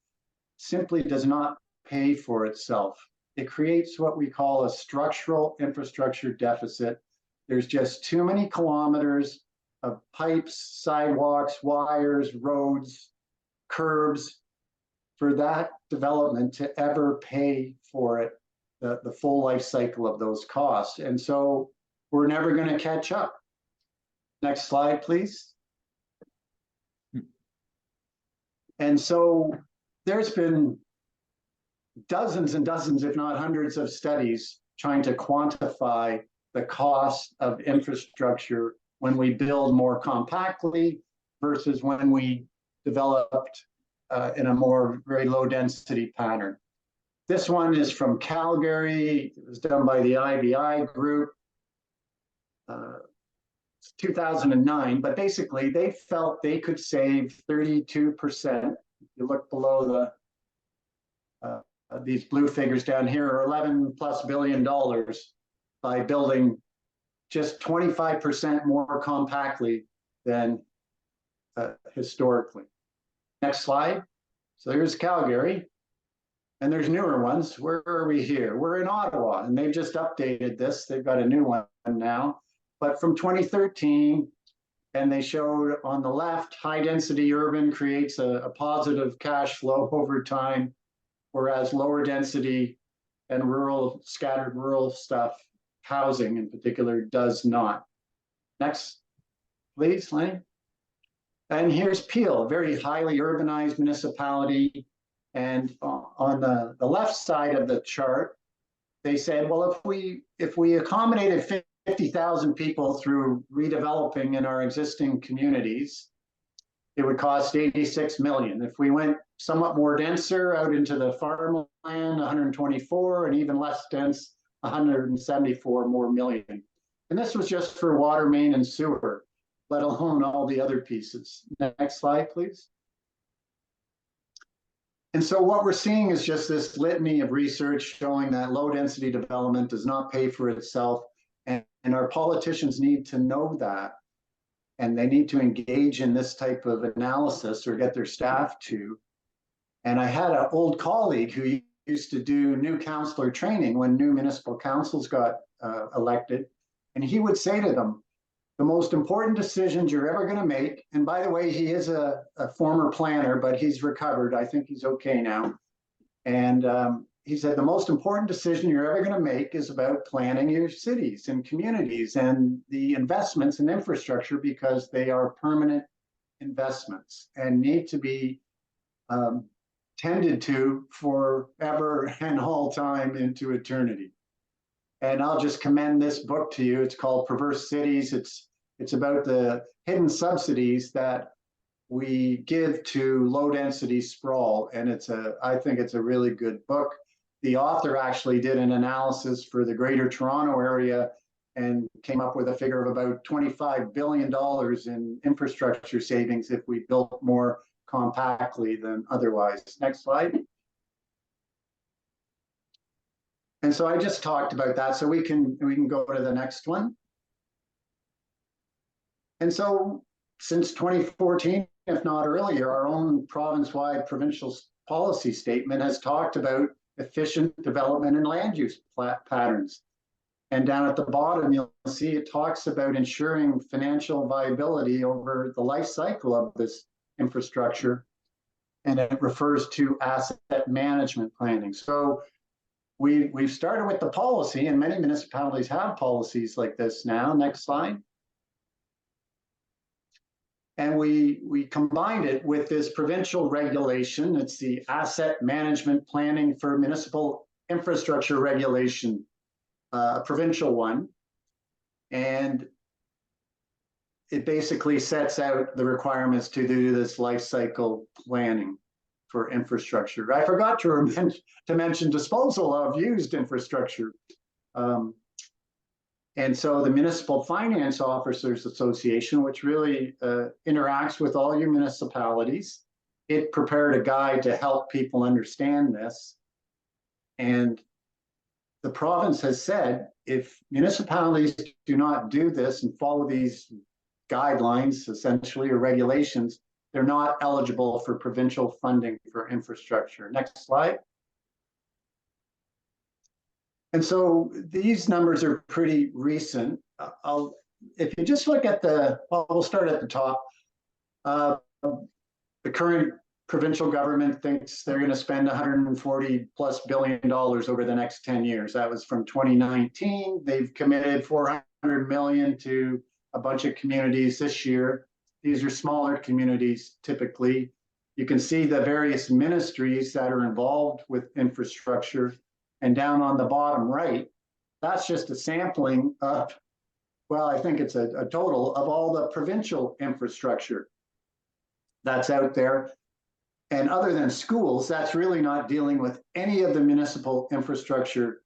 simply does not pay for itself. It creates what we call a structural infrastructure deficit. There's just too many kilometers of pipes, sidewalks, wires, roads, curbs for that development to ever pay for it, the full life cycle of those costs. And so we're never going to catch up. Next slide, please. And so there's been dozens and dozens, if not hundreds of studies trying to quantify the cost of infrastructure when we build more compactly versus when we developed in a more very low density pattern. This one is from Calgary. It was done by the IBI group. 2009, but basically they felt they could save 32%. If you look below these blue figures down here, are $11+ billion by building just 25% more compactly than historically. Next slide. So here's Calgary, and there's newer ones. Where are we here? We're in Ottawa, and they've just updated this. They've got a new one now. But from 2013, and they showed on the left, high density urban creates a positive cash flow over time, whereas lower density and rural, scattered rural stuff, housing in particular, does not. Next. please, Lenny. And here's Peel, very highly urbanized municipality. And on the left side of the chart, they said, well, if we accommodated 50,000 people through redeveloping in our existing communities, it would cost 86 million. If we went somewhat more denser out into the farmland, 124, and even less dense, 174 more million. And this was just for water main and sewer, let alone all the other pieces. Next slide, please. And so what we're seeing is just this litany of research showing that low density development does not pay for itself. And our politicians need to know that. And they need to engage in this type of analysis or get their staff to. And I had an old colleague who used to do new councillor training when new municipal councils got elected. And he would say to them, the most important decisions you're ever going to make, and by the way, he is a former planner, but he's recovered. I think he's okay now. And he said, the most important decision you're ever going to make is about planning your cities and communities and the investments in infrastructure, because they are permanent investments and need to be tended to forever and all time into eternity. And I'll just commend this book to you. It's called Perverse Cities. It's about the hidden subsidies that we give to low density sprawl. And I think it's a really good book. The author actually did an analysis for the Greater Toronto area and came up with a figure of about $25 billion in infrastructure savings if we built more compactly than otherwise. Next slide. And so I just talked about that, so we can go to the next one. And so since 2014, if not earlier, our own province-wide provincial policy statement has talked about efficient development and land use patterns. And down at the bottom, you'll see it talks about ensuring financial viability over the life cycle of this infrastructure. And it refers to asset management planning. So we've started with the policy, and many municipalities have policies like this now. Next slide. And we combined it with this provincial regulation. It's the Asset Management Planning for Municipal Infrastructure Regulation, provincial one. And it basically sets out the requirements to do this life cycle planning for infrastructure. I forgot to mention disposal of used infrastructure. And so the Municipal Finance Officers Association, which really interacts with all your municipalities, it prepared a guide to help people understand this. And the province has said, if municipalities do not do this and follow these guidelines, essentially, or regulations, they're not eligible for provincial funding for infrastructure. Next slide. And so these numbers are pretty recent. If you just look at we'll start at the top. The current provincial government thinks they're going to spend $140+ billion over the next 10 years. That was from 2019. They've committed $400 million to a bunch of communities this year. These are smaller communities typically. You can see the various ministries that are involved with infrastructure. And down on the bottom right, that's just a sampling of, well, I think it's a total of all the provincial infrastructure that's out there. And other than schools, that's really not dealing with any of the municipal infrastructure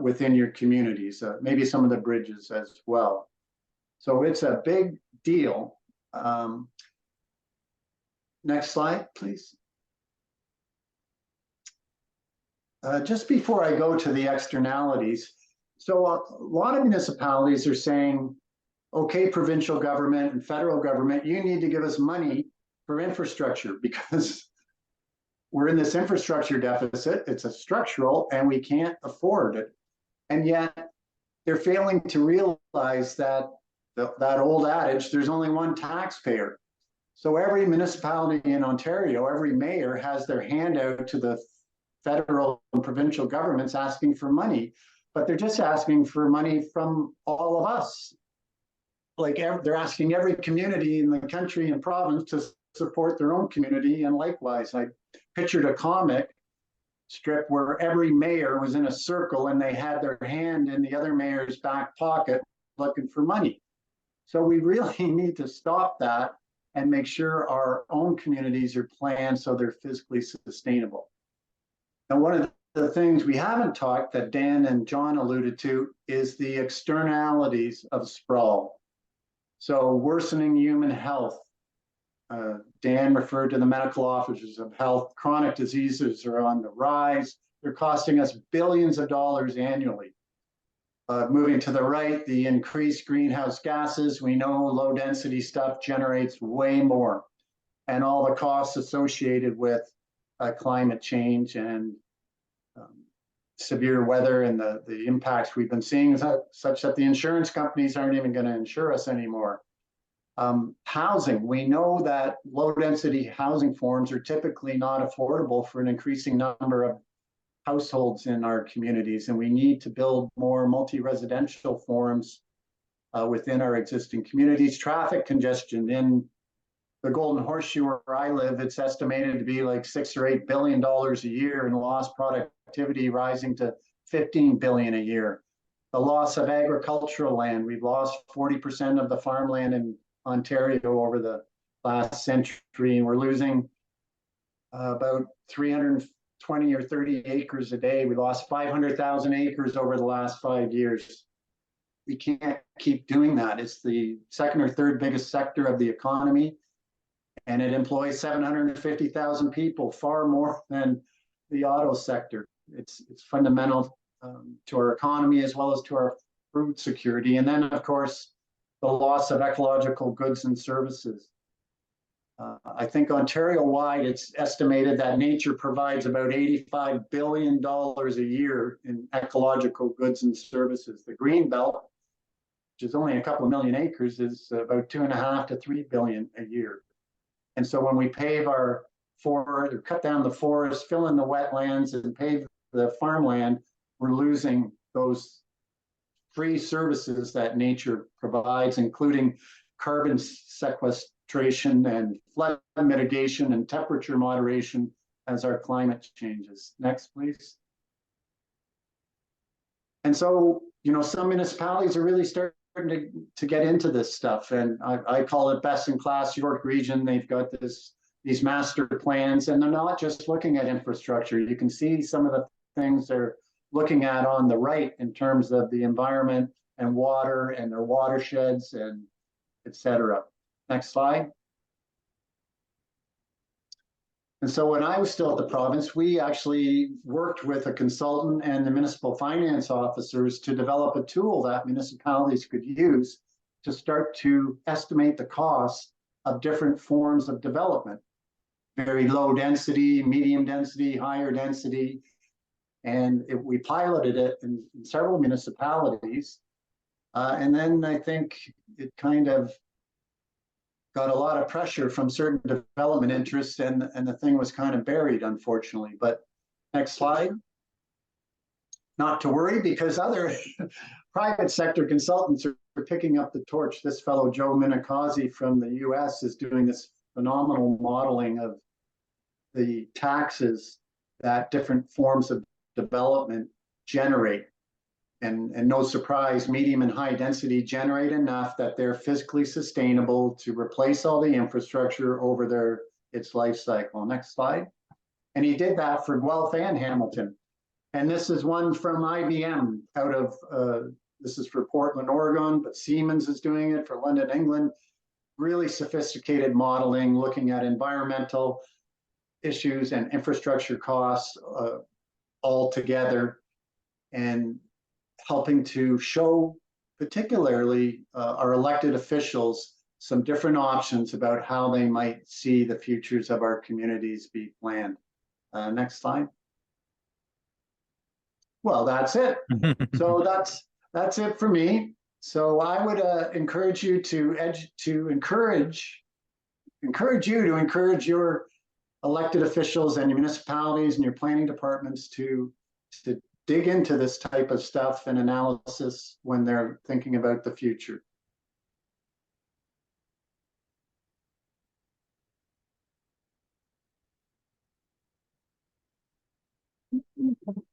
within your communities, maybe some of the bridges as well. So it's a big deal. Next slide, please. Just before I go to the externalities, so a lot of municipalities are saying, okay, provincial government and federal government, you need to give us money for infrastructure because we're in this infrastructure deficit. It's a structural and we can't afford it. And yet they're failing to realize that that old adage, there's only one taxpayer. So every municipality in Ontario, every mayor has their hand out to the federal and provincial governments asking for money, but they're just asking for money from all of us. like they're asking every community in the country and province to support their own community. And likewise, I pictured a comic strip where every mayor was in a circle and they had their hand in the other mayor's back pocket looking for money. So we really need to stop that and make sure our own communities are planned so they're fiscally sustainable. Now, one of the things we haven't talked that Dan and John alluded to is the externalities of sprawl. So worsening human health. Dan referred to the medical officers of health. Chronic diseases are on the rise. They're costing us billions of dollars annually. Moving to the right, the increased greenhouse gases. We know low density stuff generates way more. And all the costs associated with climate change and severe weather and the impacts we've been seeing, such that the insurance companies aren't even going to insure us anymore. Housing, we know that low density housing forms are typically not affordable for an increasing number of households in our communities, and we need to build more multi-residential forms within our existing communities. Traffic congestion in the Golden Horseshoe where I live, it's estimated to be like $6 or $8 billion a year, and lost productivity rising to 15 billion a year. The loss of agricultural land, we've lost 40% of the farmland in Ontario over the last century, and we're losing about 320 or 30 acres a day. We lost 500,000 acres over the last 5 years. We can't keep doing that. It's the second or third biggest sector of the economy, and it employs 750,000 people, far more than the auto sector. It's fundamental to our economy as well as to our food security. And then, of course, the loss of ecological goods and services. I think Ontario-wide, it's estimated that nature provides about $85 billion a year in ecological goods and services. The green belt, which is only a couple of million acres, is about 2.5 to 3 billion a year. And so when we pave our forest, or cut down the forest, fill in the wetlands, and pave the farmland, we're losing those free services that nature provides, including carbon sequestration and flood mitigation and temperature moderation as our climate changes. Next, please. And so, you know, some municipalities are really starting to get into this stuff, and I call it best in class York Region. They've got these master plans, and they're not just looking at infrastructure. You can see some of the things they're looking at on the right in terms of the environment and water and their watersheds and et cetera. Next slide. And so when I was still at the province, we actually worked with a consultant and the municipal finance officers to develop a tool that municipalities could use to start to estimate the cost of different forms of development. Very low density, medium density, higher density. And we piloted it in several municipalities. And then I think it kind of got a lot of pressure from certain development interests, and the thing was kind of buried, unfortunately. But next slide. Not to worry, because other private sector consultants are picking up the torch. This fellow, Joe Minicozzi from the US, is doing this phenomenal modeling of the taxes that different forms of development generate. And no surprise, medium and high density generate enough that they're fiscally sustainable to replace all the infrastructure over its life cycle. Next slide. And he did that for Guelph and Hamilton. And this is one from IBM out of, this is for Portland, Oregon, but Siemens is doing it for London, England. Really sophisticated modeling, looking at environmental issues and infrastructure costs all together, and helping to show particularly our elected officials some different options about how they might see the futures of our communities be planned. Next slide. Well, that's it. So that's it for me. So I would encourage you to encourage your elected officials and your municipalities and your planning departments to dig into this type of stuff and analysis when they're thinking about the future.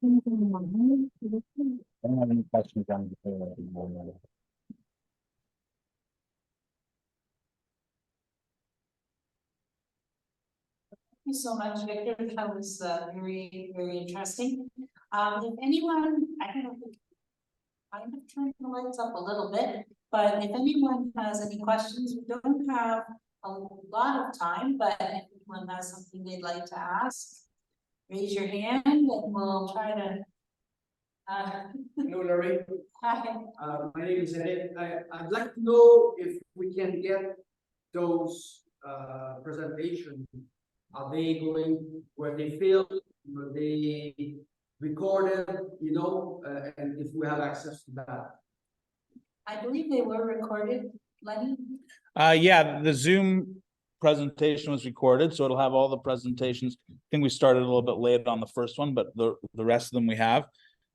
don't have any questions on the. Thank you so much, Victor. That was very, very interesting. If anyone, I don't know, if we kind of turn the lights up a little bit, but if anyone has any questions, we don't have a lot of time, but if anyone has something they'd like to ask, raise your hand and we'll try to. Hello, Larry. Hi. My name is Ed. I'd like to know if we can get those presentations. Are they going, were they filmed, were they recorded, you know, and if we have access to that? I believe they were recorded, Lenny. Yeah, the Zoom presentation was recorded, so it'll have all the presentations. I think we started a little bit late on the first one, but the rest of them we have.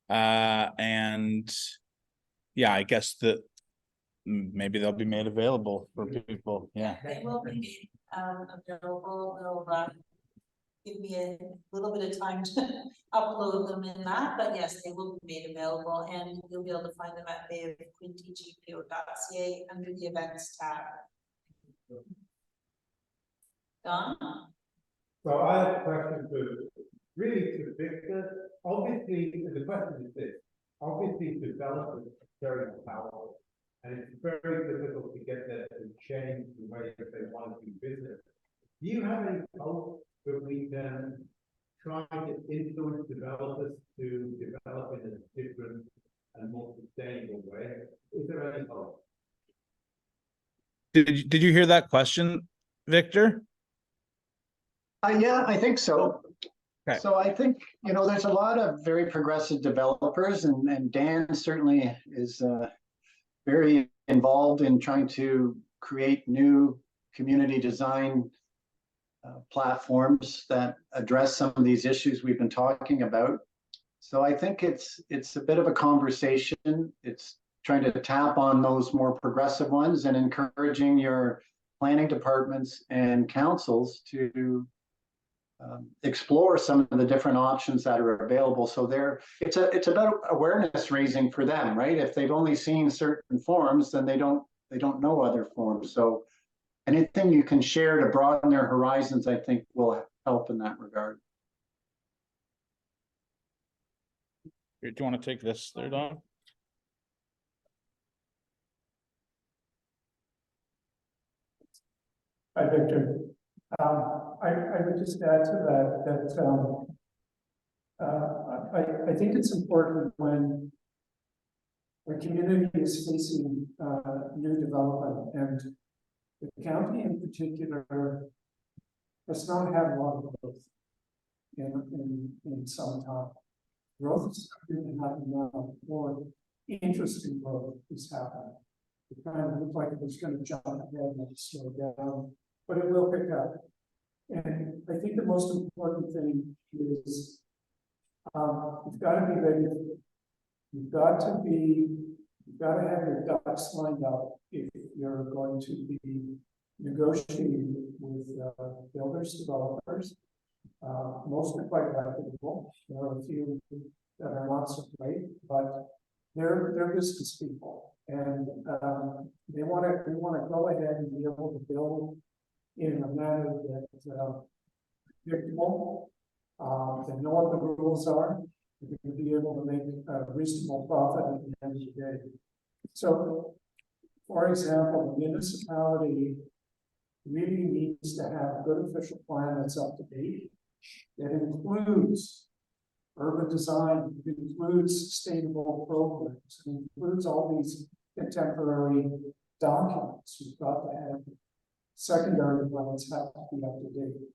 And yeah, I guess that maybe they'll be made available for people. Yeah. They will be available. They'll give me a little bit of time to upload them in that, but yes, they will be made available, and you'll be able to find them at bayofquinty.ca under the events tab. Don? So I have a question to Victor. Obviously, the question is this, obviously developers are very powerful. And it's very difficult to get them to change the way that they want to do business. Do you have any hope that we can try to influence developers to develop in a different and more sustainable way? Is there any hope? Did you hear that question, Victor? Yeah, I think so. Okay. So I think, there's a lot of very progressive developers, and Dan certainly is very involved in trying to create new community design platforms that address some of these issues we've been talking about. So I think it's a bit of a conversation. It's trying to tap on those more progressive ones and encouraging your planning departments and councils to explore some of the different options that are available. So it's about awareness raising for them, right? If they've only seen certain forms, then they don't know other forms. So anything you can share to broaden their horizons, I think, will help in that regard. Do you want to take this there, Don? Hi, Victor. I would just add to that I think it's important when the community is facing new development, and the county in particular does not have a lot of growth in some time. Growth is starting to happen now, or interesting growth is happening. It kind of looks like it was going to jump ahead and slow down, but it will pick up. And I think the most important thing is you've got to be ready. You've got to have your ducks lined up if you're going to be negotiating with builders, developers. Most are quite reputable. There are a few that are not so great, but they're business people, and they want to go ahead and be able to build in a manner that's predictable. They know what the rules are. They're going to be able to make a reasonable profit at the end of the day. So, for example, the municipality really needs to have a good official plan that's up to date, that includes urban design, it includes sustainable programs, it includes all these contemporary documents. You've got to have secondary plans have to be up to date.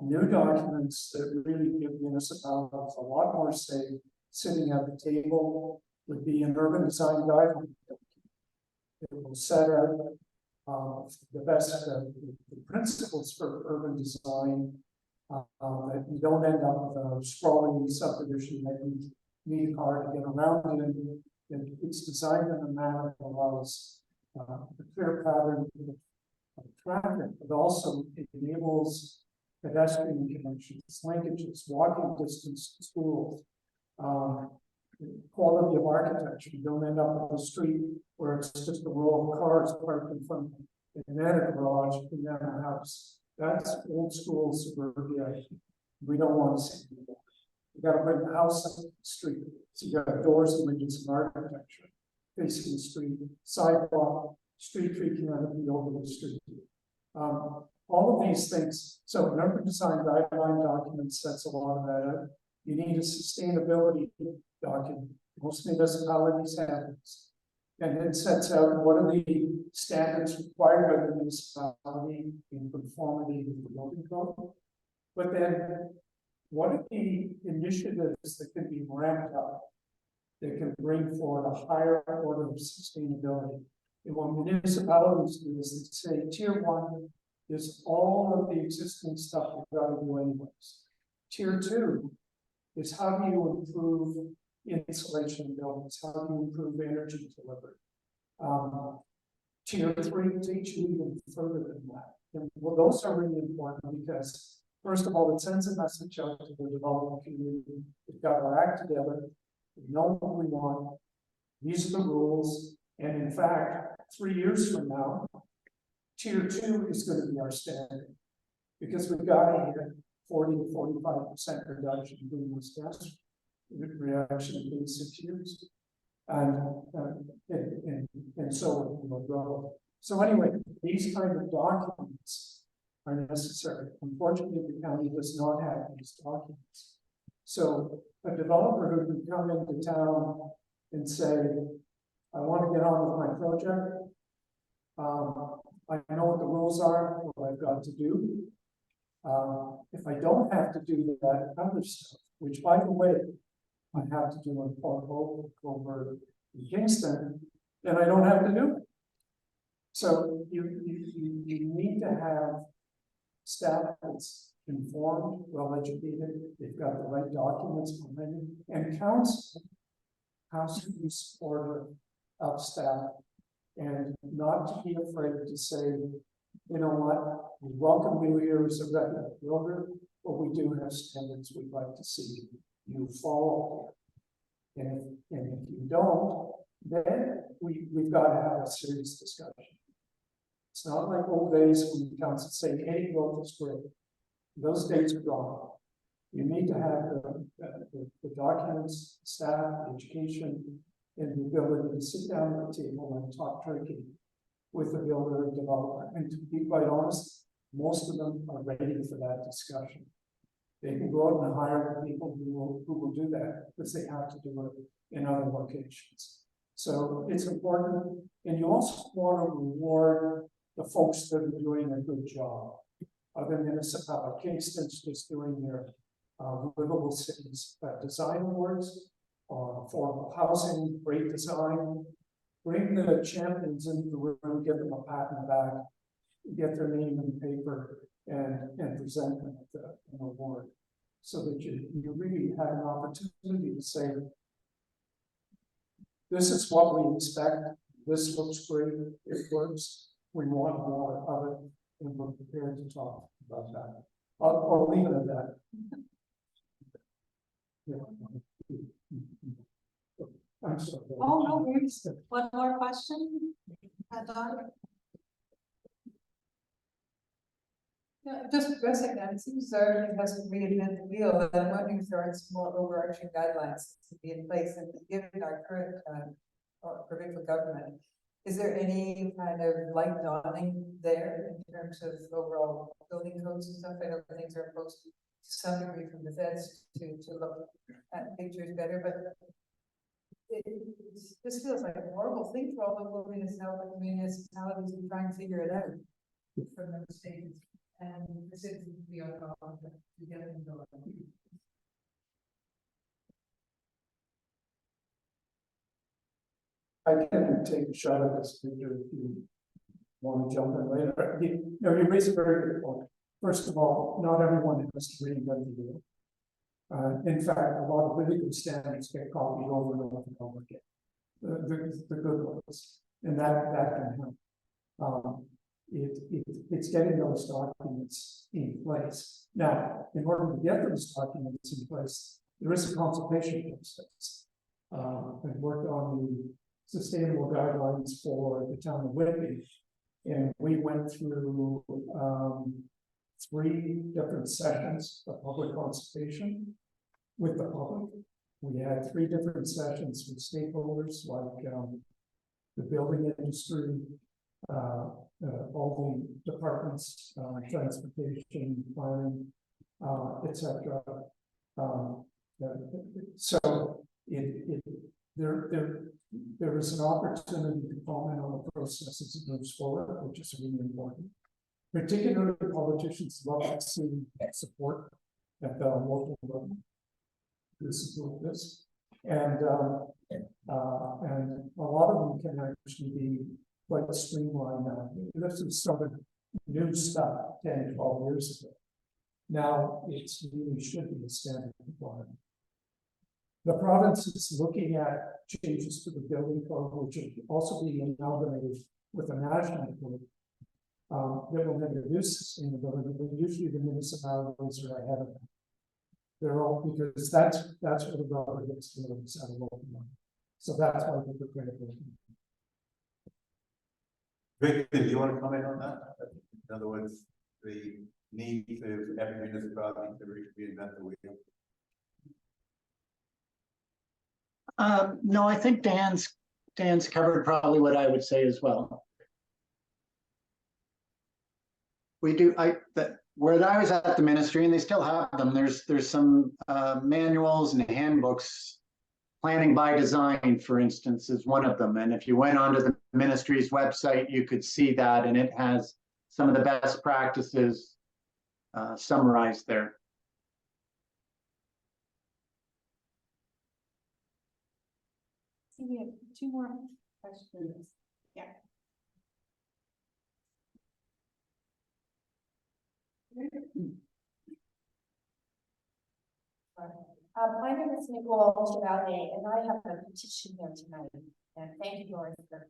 New documents that really give municipalities a lot more say sitting at the table would be an urban design guideline. It will set out the best the principles for urban design, that you don't end up with a sprawling subdivision that you need a car to get around in. And it's designed in a manner that allows a clear pattern of traffic, but also it enables pedestrian connections, linkages, walking distance to schools. Quality of architecture, you don't end up on the street where it's just a row of cars parked in front of it, and then a garage, and then a house. That's old school suburbia. We don't want to see that. You gotta bring the house up the street, so you got doors and windows and architecture facing the street, sidewalk, street tree canopy over the street. All of these things, so an urban design guideline document sets a lot of that out. You need a sustainability document. Most municipalities have this. And it sets out what are the standards required by the municipality in conformity with the building code. But then, what are the initiatives that can be ramped up that can bring forward a higher order of sustainability? And what municipalities do is they say tier 1 is all of the existing stuff we've got to do anyways. Tier 2 is how do you improve insulation in buildings? How do you improve energy delivery? Tier 3 takes you even further than that. And well, those are really important because, first of all, it sends a message out to the development community. We've got our act together. We know what we want. These are the rules. And in fact, 3 years from now, tier 2 is going to be our standard because we've got to hit 40 to 45% reduction in greenhouse gas reaction in 6 years. And so it will grow. So anyway, these kind of documents are necessary. Unfortunately, the county does not have these documents. So a developer who can come into town and say, I want to get on with my project. I know what the rules are, what I've got to do. If I don't have to do that other stuff, which by the way, I have to do in Port Hope over in Kingston, then I don't have to do it. So you need to have staff that's informed, well-educated, they've got the right documents behind it, and council has to be supportive of staff and not to be afraid to say, you know what, we welcome you here as a regular builder, but we do have standards we'd like to see you follow. And if you don't, then we've got to have a serious discussion. It's not like old days when the council say any growth is great. Those days are gone. You need to have the documents, staff, education, and the ability to sit down at the table and talk turkey with the builder and developer. And to be quite honest, most of them are ready for that discussion. They can go out and hire people who will do that because they have to do it in other locations. So it's important. And you also want to reward the folks that are doing a good job. Other municipalities, Kingston's just doing their Liveable Cities Design Awards, affordable housing, great design. Bring the champions into the room, give them a pat on the back, get their name in the paper, and present them with an award, so that you really have an opportunity to say, this is what we expect, this looks great, it works, we want more of it, and we're prepared to talk about that. I'll leave it at that. Yeah. I'm sorry. Oh, no worries. One more question? Don? Yeah, just addressing that, it seems everything has to reinvent the wheel, and I'm wondering if there are some more overarching guidelines to be in place, and given our current provincial government, is there any kind of light dawning there in terms of overall building codes and stuff? I know things are imposed to some degree from the feds to look at pictures better, but this feels like a horrible thing for all the municipalities to try and figure it out from the states. And the citizens be on top of it to get them going. I can take a shot at this, Victor, if you want to jump in later. You raise a very good point. First of all, not everyone has to reinvent the wheel. In fact, a lot of really good standards get copied over and over and over again. The good ones, and that can help. it's getting those documents in place. Now, in order to get those documents in place, there is a consultation process. I've worked on the sustainable guidelines for the town of Whitby, and we went through 3 different sessions of public consultation with the public. We had 3 different sessions with stakeholders like the building industry, all the departments, transportation, planning, etc. So there is an opportunity to comment on the process as it moves forward, which is really important. Particularly politicians love to see support at the local level to support this. And a lot of them can actually be quite streamlined now. This is sort of new stuff 10, 12 years ago. Now it's really should be a standard requirement. The province is looking at changes to the building code, which are also being amalgamated with a national code that will introduce sustainability, but usually the municipalities are ahead of them. They're all, because that's where the rubber hits the road at a local level. So that's why we're critical. Victor, do you want to comment on that? In other words, the need of every municipality to reinvent the wheel. No, I think Dan's covered probably what I would say as well. We do, where I was at the ministry, and they still have them, there's some manuals and handbooks. Planning by design, for instance, is one of them. And if you went onto the ministry's website, you could see that, and it has some of the best practices summarized there. We have 2 more questions. Yeah. My name is Nicole Chevalier, and I have a petition here tonight. And thank you, Lord, for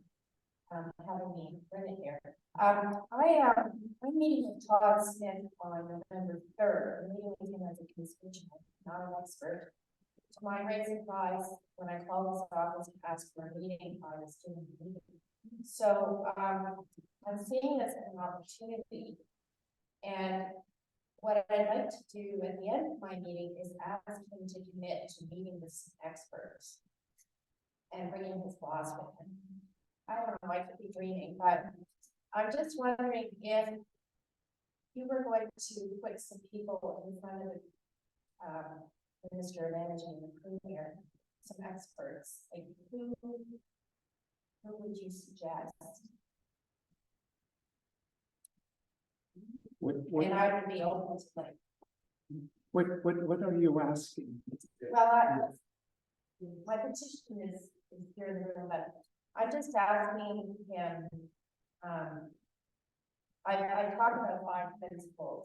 having me bring it here. I'm meeting with Todd Smith on November 3rd. I'm meeting with him as a constituent, not an expert. To my great surprise, when I called his office to ask for a meeting, I was given a meeting. So I'm seeing this as an opportunity. And what I'd like to do at the end of my meeting is ask him to commit to meeting with some experts and bringing his boss with him. I don't know, I could be dreaming, but I'm just wondering if you were going to put some people in front of the Minister of Energy and the Premier, some experts, like who would you suggest? And I would be open to like. What are you asking? Well, my petition is here in the room, but I'm just asking him. I talked about 5 principles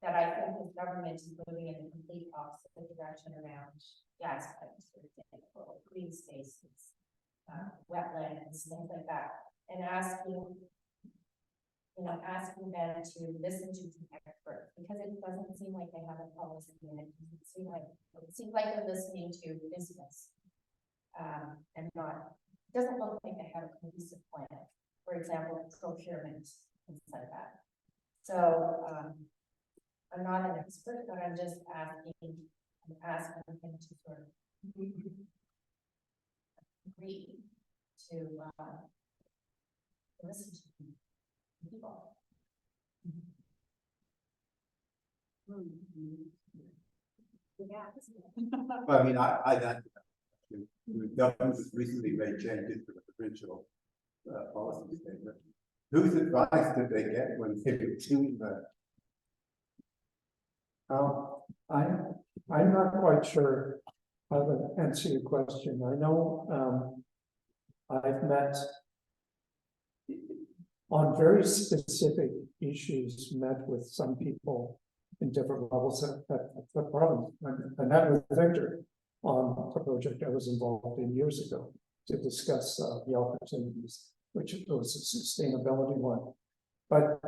that I think his government is moving in the complete opposite direction around gas pipes, for example, green spaces, wetlands, things like that, and asking them to listen to some experts, because it doesn't seem like they have a policy in it. It seems like they're listening to business, and not. It doesn't look like they have a cohesive plan. For example, procurement, things like that. So I'm not an expert, but I'm just asking him to sort of agree to listen to people. Yeah. Well, I mean, the government has recently made changes to the provincial policy statement. Whose advice did they get when they were doing that? I'm not quite sure how to answer your question. I know I've met on very specific issues, met with some people in different levels at the province. I met with Victor on a project I was involved in years ago to discuss the opportunities. which was a sustainability one. But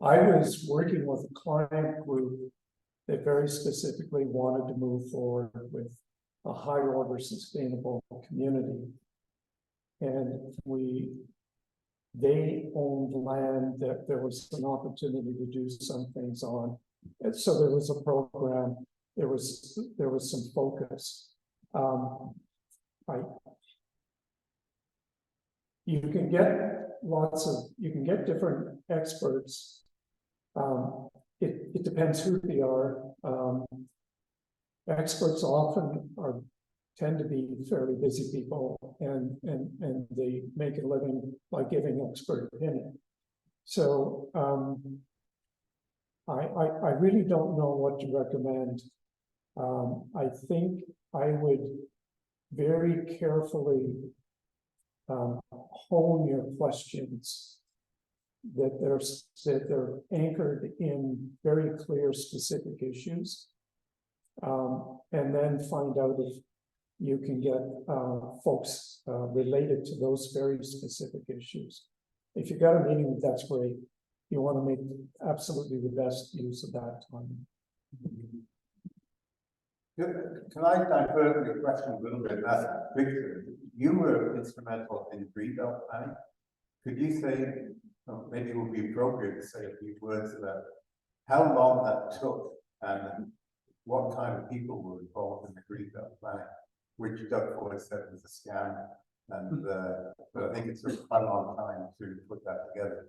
I was working with a client group that very specifically wanted to move forward with a higher order sustainable community. And they owned land that there was an opportunity to do some things on. And so there was a program, there was some focus. You can get different experts. It depends who they are. Experts often tend to be fairly busy people, and they make a living by giving expert opinion. So I really don't know what to recommend. I think I would very carefully hone your questions, that they're anchored in very clear specific issues, and then find out if you can get folks related to those very specific issues. If you got a meeting, that's great. You want to make absolutely the best use of that time. Can I divert your question a little bit? Victor, you were instrumental in Liveable planning. Could you say, maybe it would be appropriate to say a few words about how long that took and what kind of people were involved in the Liveable planning, which Doug Ford said was a scam, and but I think it took quite a long time to put that together.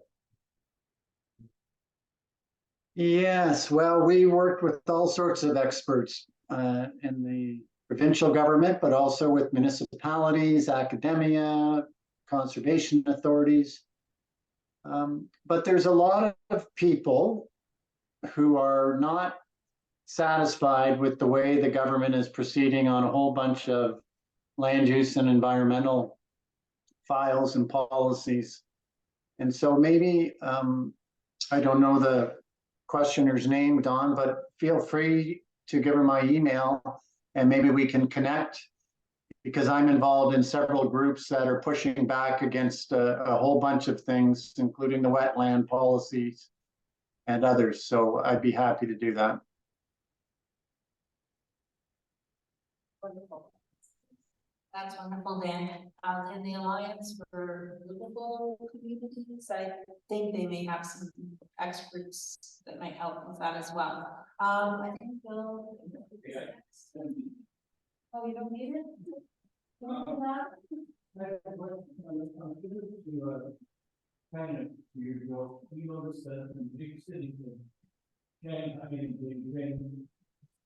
Yes, well, we worked with all sorts of experts in the provincial government, but also with municipalities, academia, conservation authorities. But there's a lot of people who are not satisfied with the way the government is proceeding on a whole bunch of land use and environmental files and policies. And so maybe, I don't know the questioner's name, Don, but feel free to give her my email and maybe we can connect, because I'm involved in several groups that are pushing back against a whole bunch of things, including the wetland policies and others. So I'd be happy to do that. Wonderful. That's wonderful, Dan. In the Alliance for Liveable Communities, I think they may have some experts that might help with that as well. I think we'll. Oh, you don't need it? You want that? You notice that in big cities,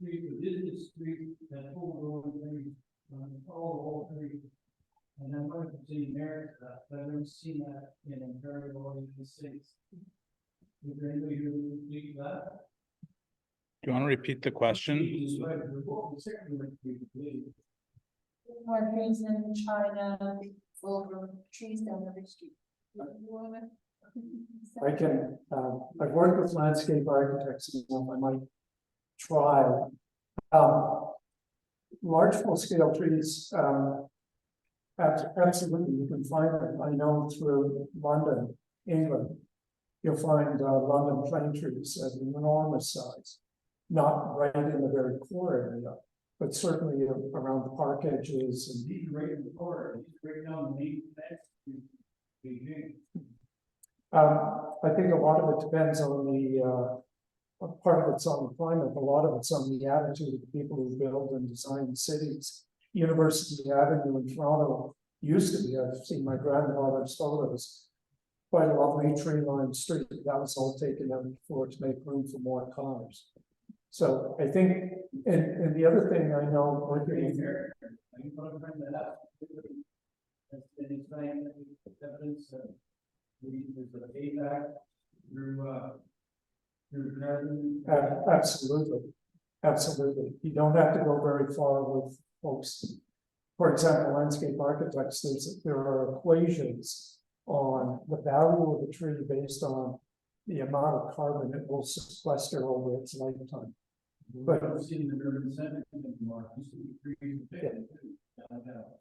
the business street, that whole road, all three. And I'm going to see America, but I've never seen that in Ontario or in the States. Is there anybody who speak that? Do you want to repeat the question? More trees in China, full of trees down every street. I can, I've worked with landscape architects enough, I might try. Large full scale trees, absolutely, you can find them. I know through London, England, you'll find London plane trees at an enormous size, not right in the very core area, but certainly around the park edges and He's right in the core, he's right down the main Beijing. I think a lot of it depends on the part of it's on the climate, a lot of it's on the attitude of the people who build and design cities. University Avenue in Toronto used to be, I've seen my grandfather's photos, quite a lovely tree-lined street. That was all taken out before to make room for more cars. So I think, and the other thing I know, working here, I'm going to bring that up. That's been explained, evidence that there's a payback through absolutely, absolutely. You don't have to go very far with folks. For example, landscape architects, there are equations on the value of the tree based on the amount of carbon it will sequester over its lifetime. But I've seen the urban center anymore.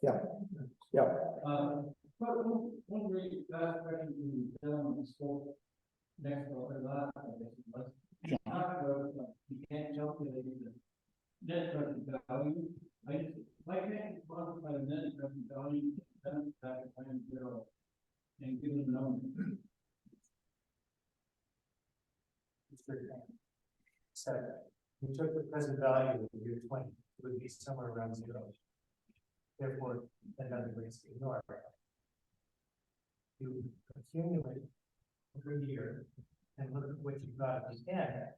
yeah. But one way last question to the gentleman who spoke next to the last, I guess it was. You talked about, you can't calculate the net present value. Why can't you quantify the net present value, then that time zero, and give it a number? So, we took the present value of the year 20, it would be somewhere around 0. Therefore, another way to ignore it. You accumulate every year and look at what you've got at the end.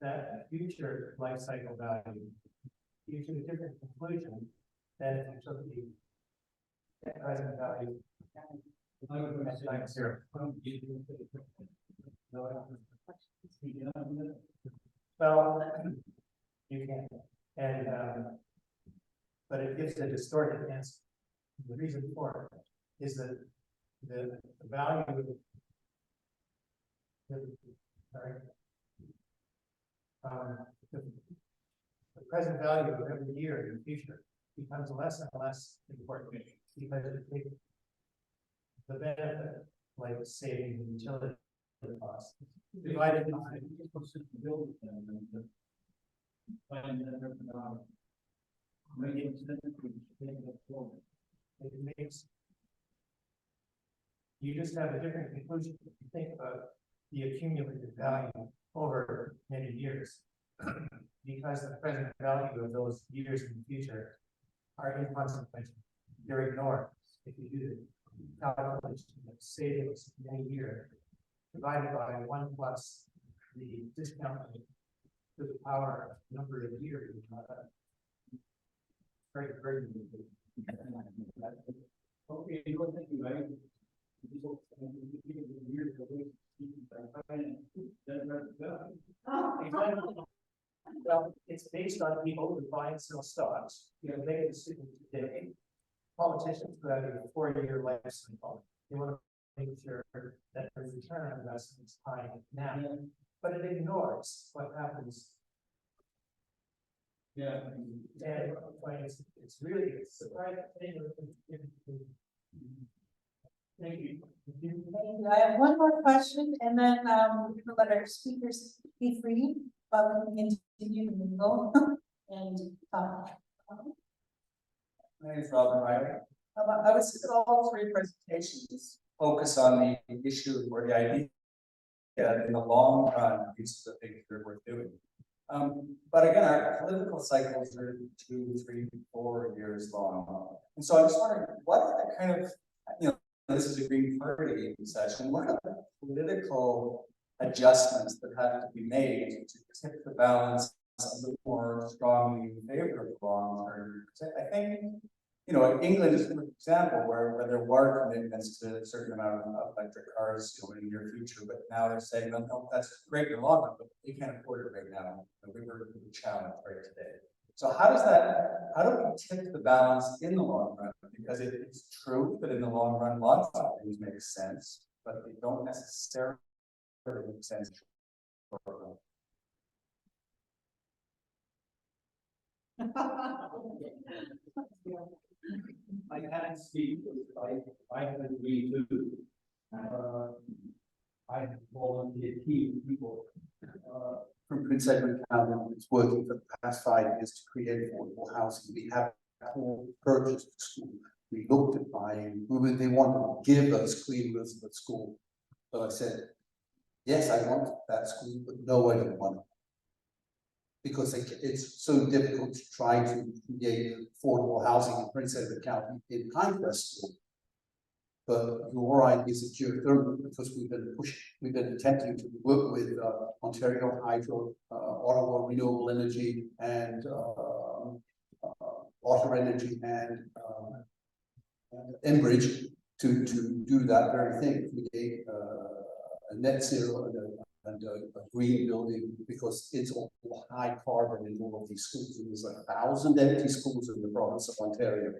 That future life cycle value gives you a different conclusion than if you took the present value at time 0. Well, you can, and but it gives a distorted answer. The reason for it is that the value of the present value of every year in the future becomes less and less important because the benefit, like saving the utility costs, divided by it makes you just have a different conclusion if you think about the accumulated value over many years, because the present value of those years in the future are inconsequential. They're ignored if you do the calculation of savings in a year divided by 1 plus the discount rate to the power of number of years. Very, very good. Okay, you don't think you right? Well, it's based on people who buy and sell stocks. You know, make a decision today. Politicians who have a 4-year life cycle, they want to make sure that the return on investment is high now, but it ignores what happens. Yeah. And it's really a surprising thing. Thank you. Thank you. I have one more question, and then we can let our speakers be free, but we can continue to go and My name is Robin Riley. I would say that all 3 presentations focus on the issue or the idea that in the long run, these are the things that we're doing. But again, our political cycles are 2, 3, 4 years long. And so I'm just wondering, what are the kind of, this is a Green Party session, what are the political adjustments that have to be made to tip the balance a little more strongly in favor of the long term? I think, England is an example where there were commitments to a certain amount of electric cars in the near future, but now they're saying, no, that's great in the long run, but they can't afford it right now. We were challenged right today. So how do we tip the balance in the long run? Because it's true that in the long run, lots of things make sense, but they don't necessarily make sense. I can't speak, I can agree too. I have volunteered team people. From Prince Edward County, it's working for the past 5 years to create affordable housing. We have purchased the school. We looked at buying, they wanted to give us Queen Elizabeth School. So I said, yes, I want that school, but no, I don't want it. Because it's so difficult to try to create affordable housing in Prince Edward County in Pinecrest School. But you're right, is a geothermal because we've been attempting to work with Ontario Hydro, Ottawa Renewable Energy, and Otter Energy and Enbridge to do that very thing, create a net zero and a green building, because it's all high carbon in all of these schools. And there's like 1,000 empty schools in the province of Ontario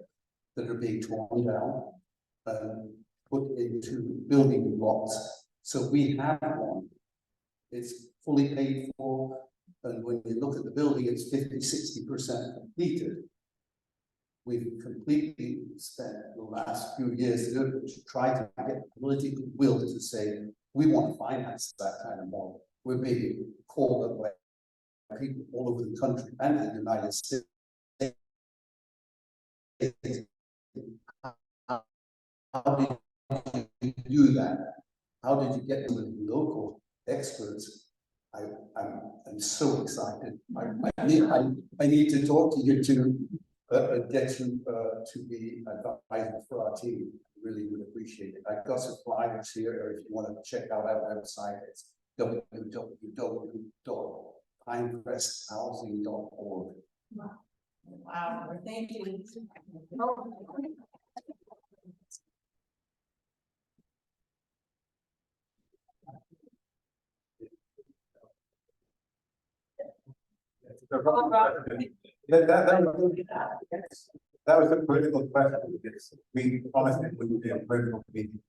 that are being torn down and put into building blocks. So we have one. It's fully paid for. And when you look at the building, it's 50–60% completed. we've completely spent the last few years to try to get political will to say, we want to finance that kind of model. We're being called up by people all over the country and the United States. How did you do that? How did you get with local experts? I'm so excited. I need to talk to you to get you to be advisor for our team. Really would appreciate it. I've got some flyers here, or if you want to check out our website, it's www.pinecresthousing.org. Wow, thank you. That was a critical question. We honestly wouldn't be a critical meeting.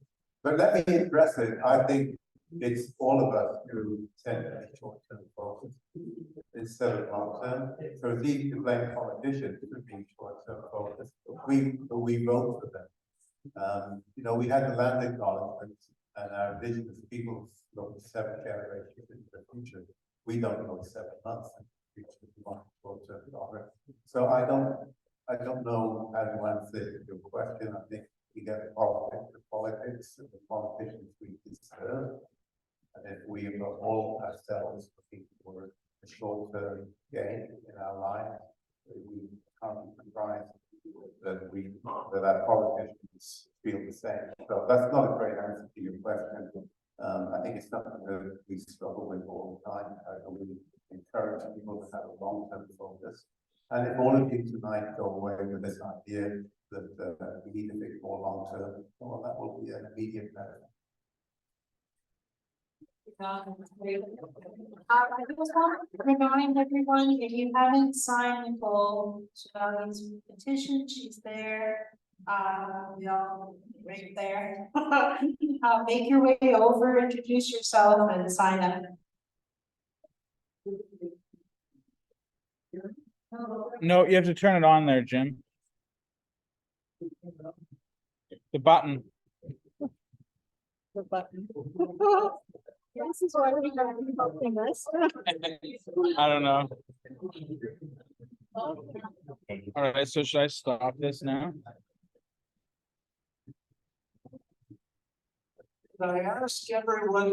But let me address it. I think it's all of us who tend to be short-term focused instead of long-term. So it's easy to blame politicians for being short-term focused. We vote for them. You know, we had the land acknowledgement, and our vision is people look 7 generations into the future. We don't know 7 months into the future. We want short-term progress. So I don't know how to answer your question. I think we get the politics and the politicians we deserve. And if we are all ourselves looking for a short-term gain in our lives, we can't be surprised that our politicians feel the same. So that's not a great answer to your question. I think it's something that we struggle with all the time. We encourage people to have a long-term focus. And if all of you tonight go away with this idea that we need to think more long-term, well, that will be an immediate benefit. I just want to remind everyone, if you haven't signed Nicole Chicago's petition, she's there. You know, right there. Make your way over, introduce yourself, and sign up. No, you have to turn it on there, Jim. The button. The button. This is why we have to be helping us. I don't know. All right, so should I stop this now? I ask everyone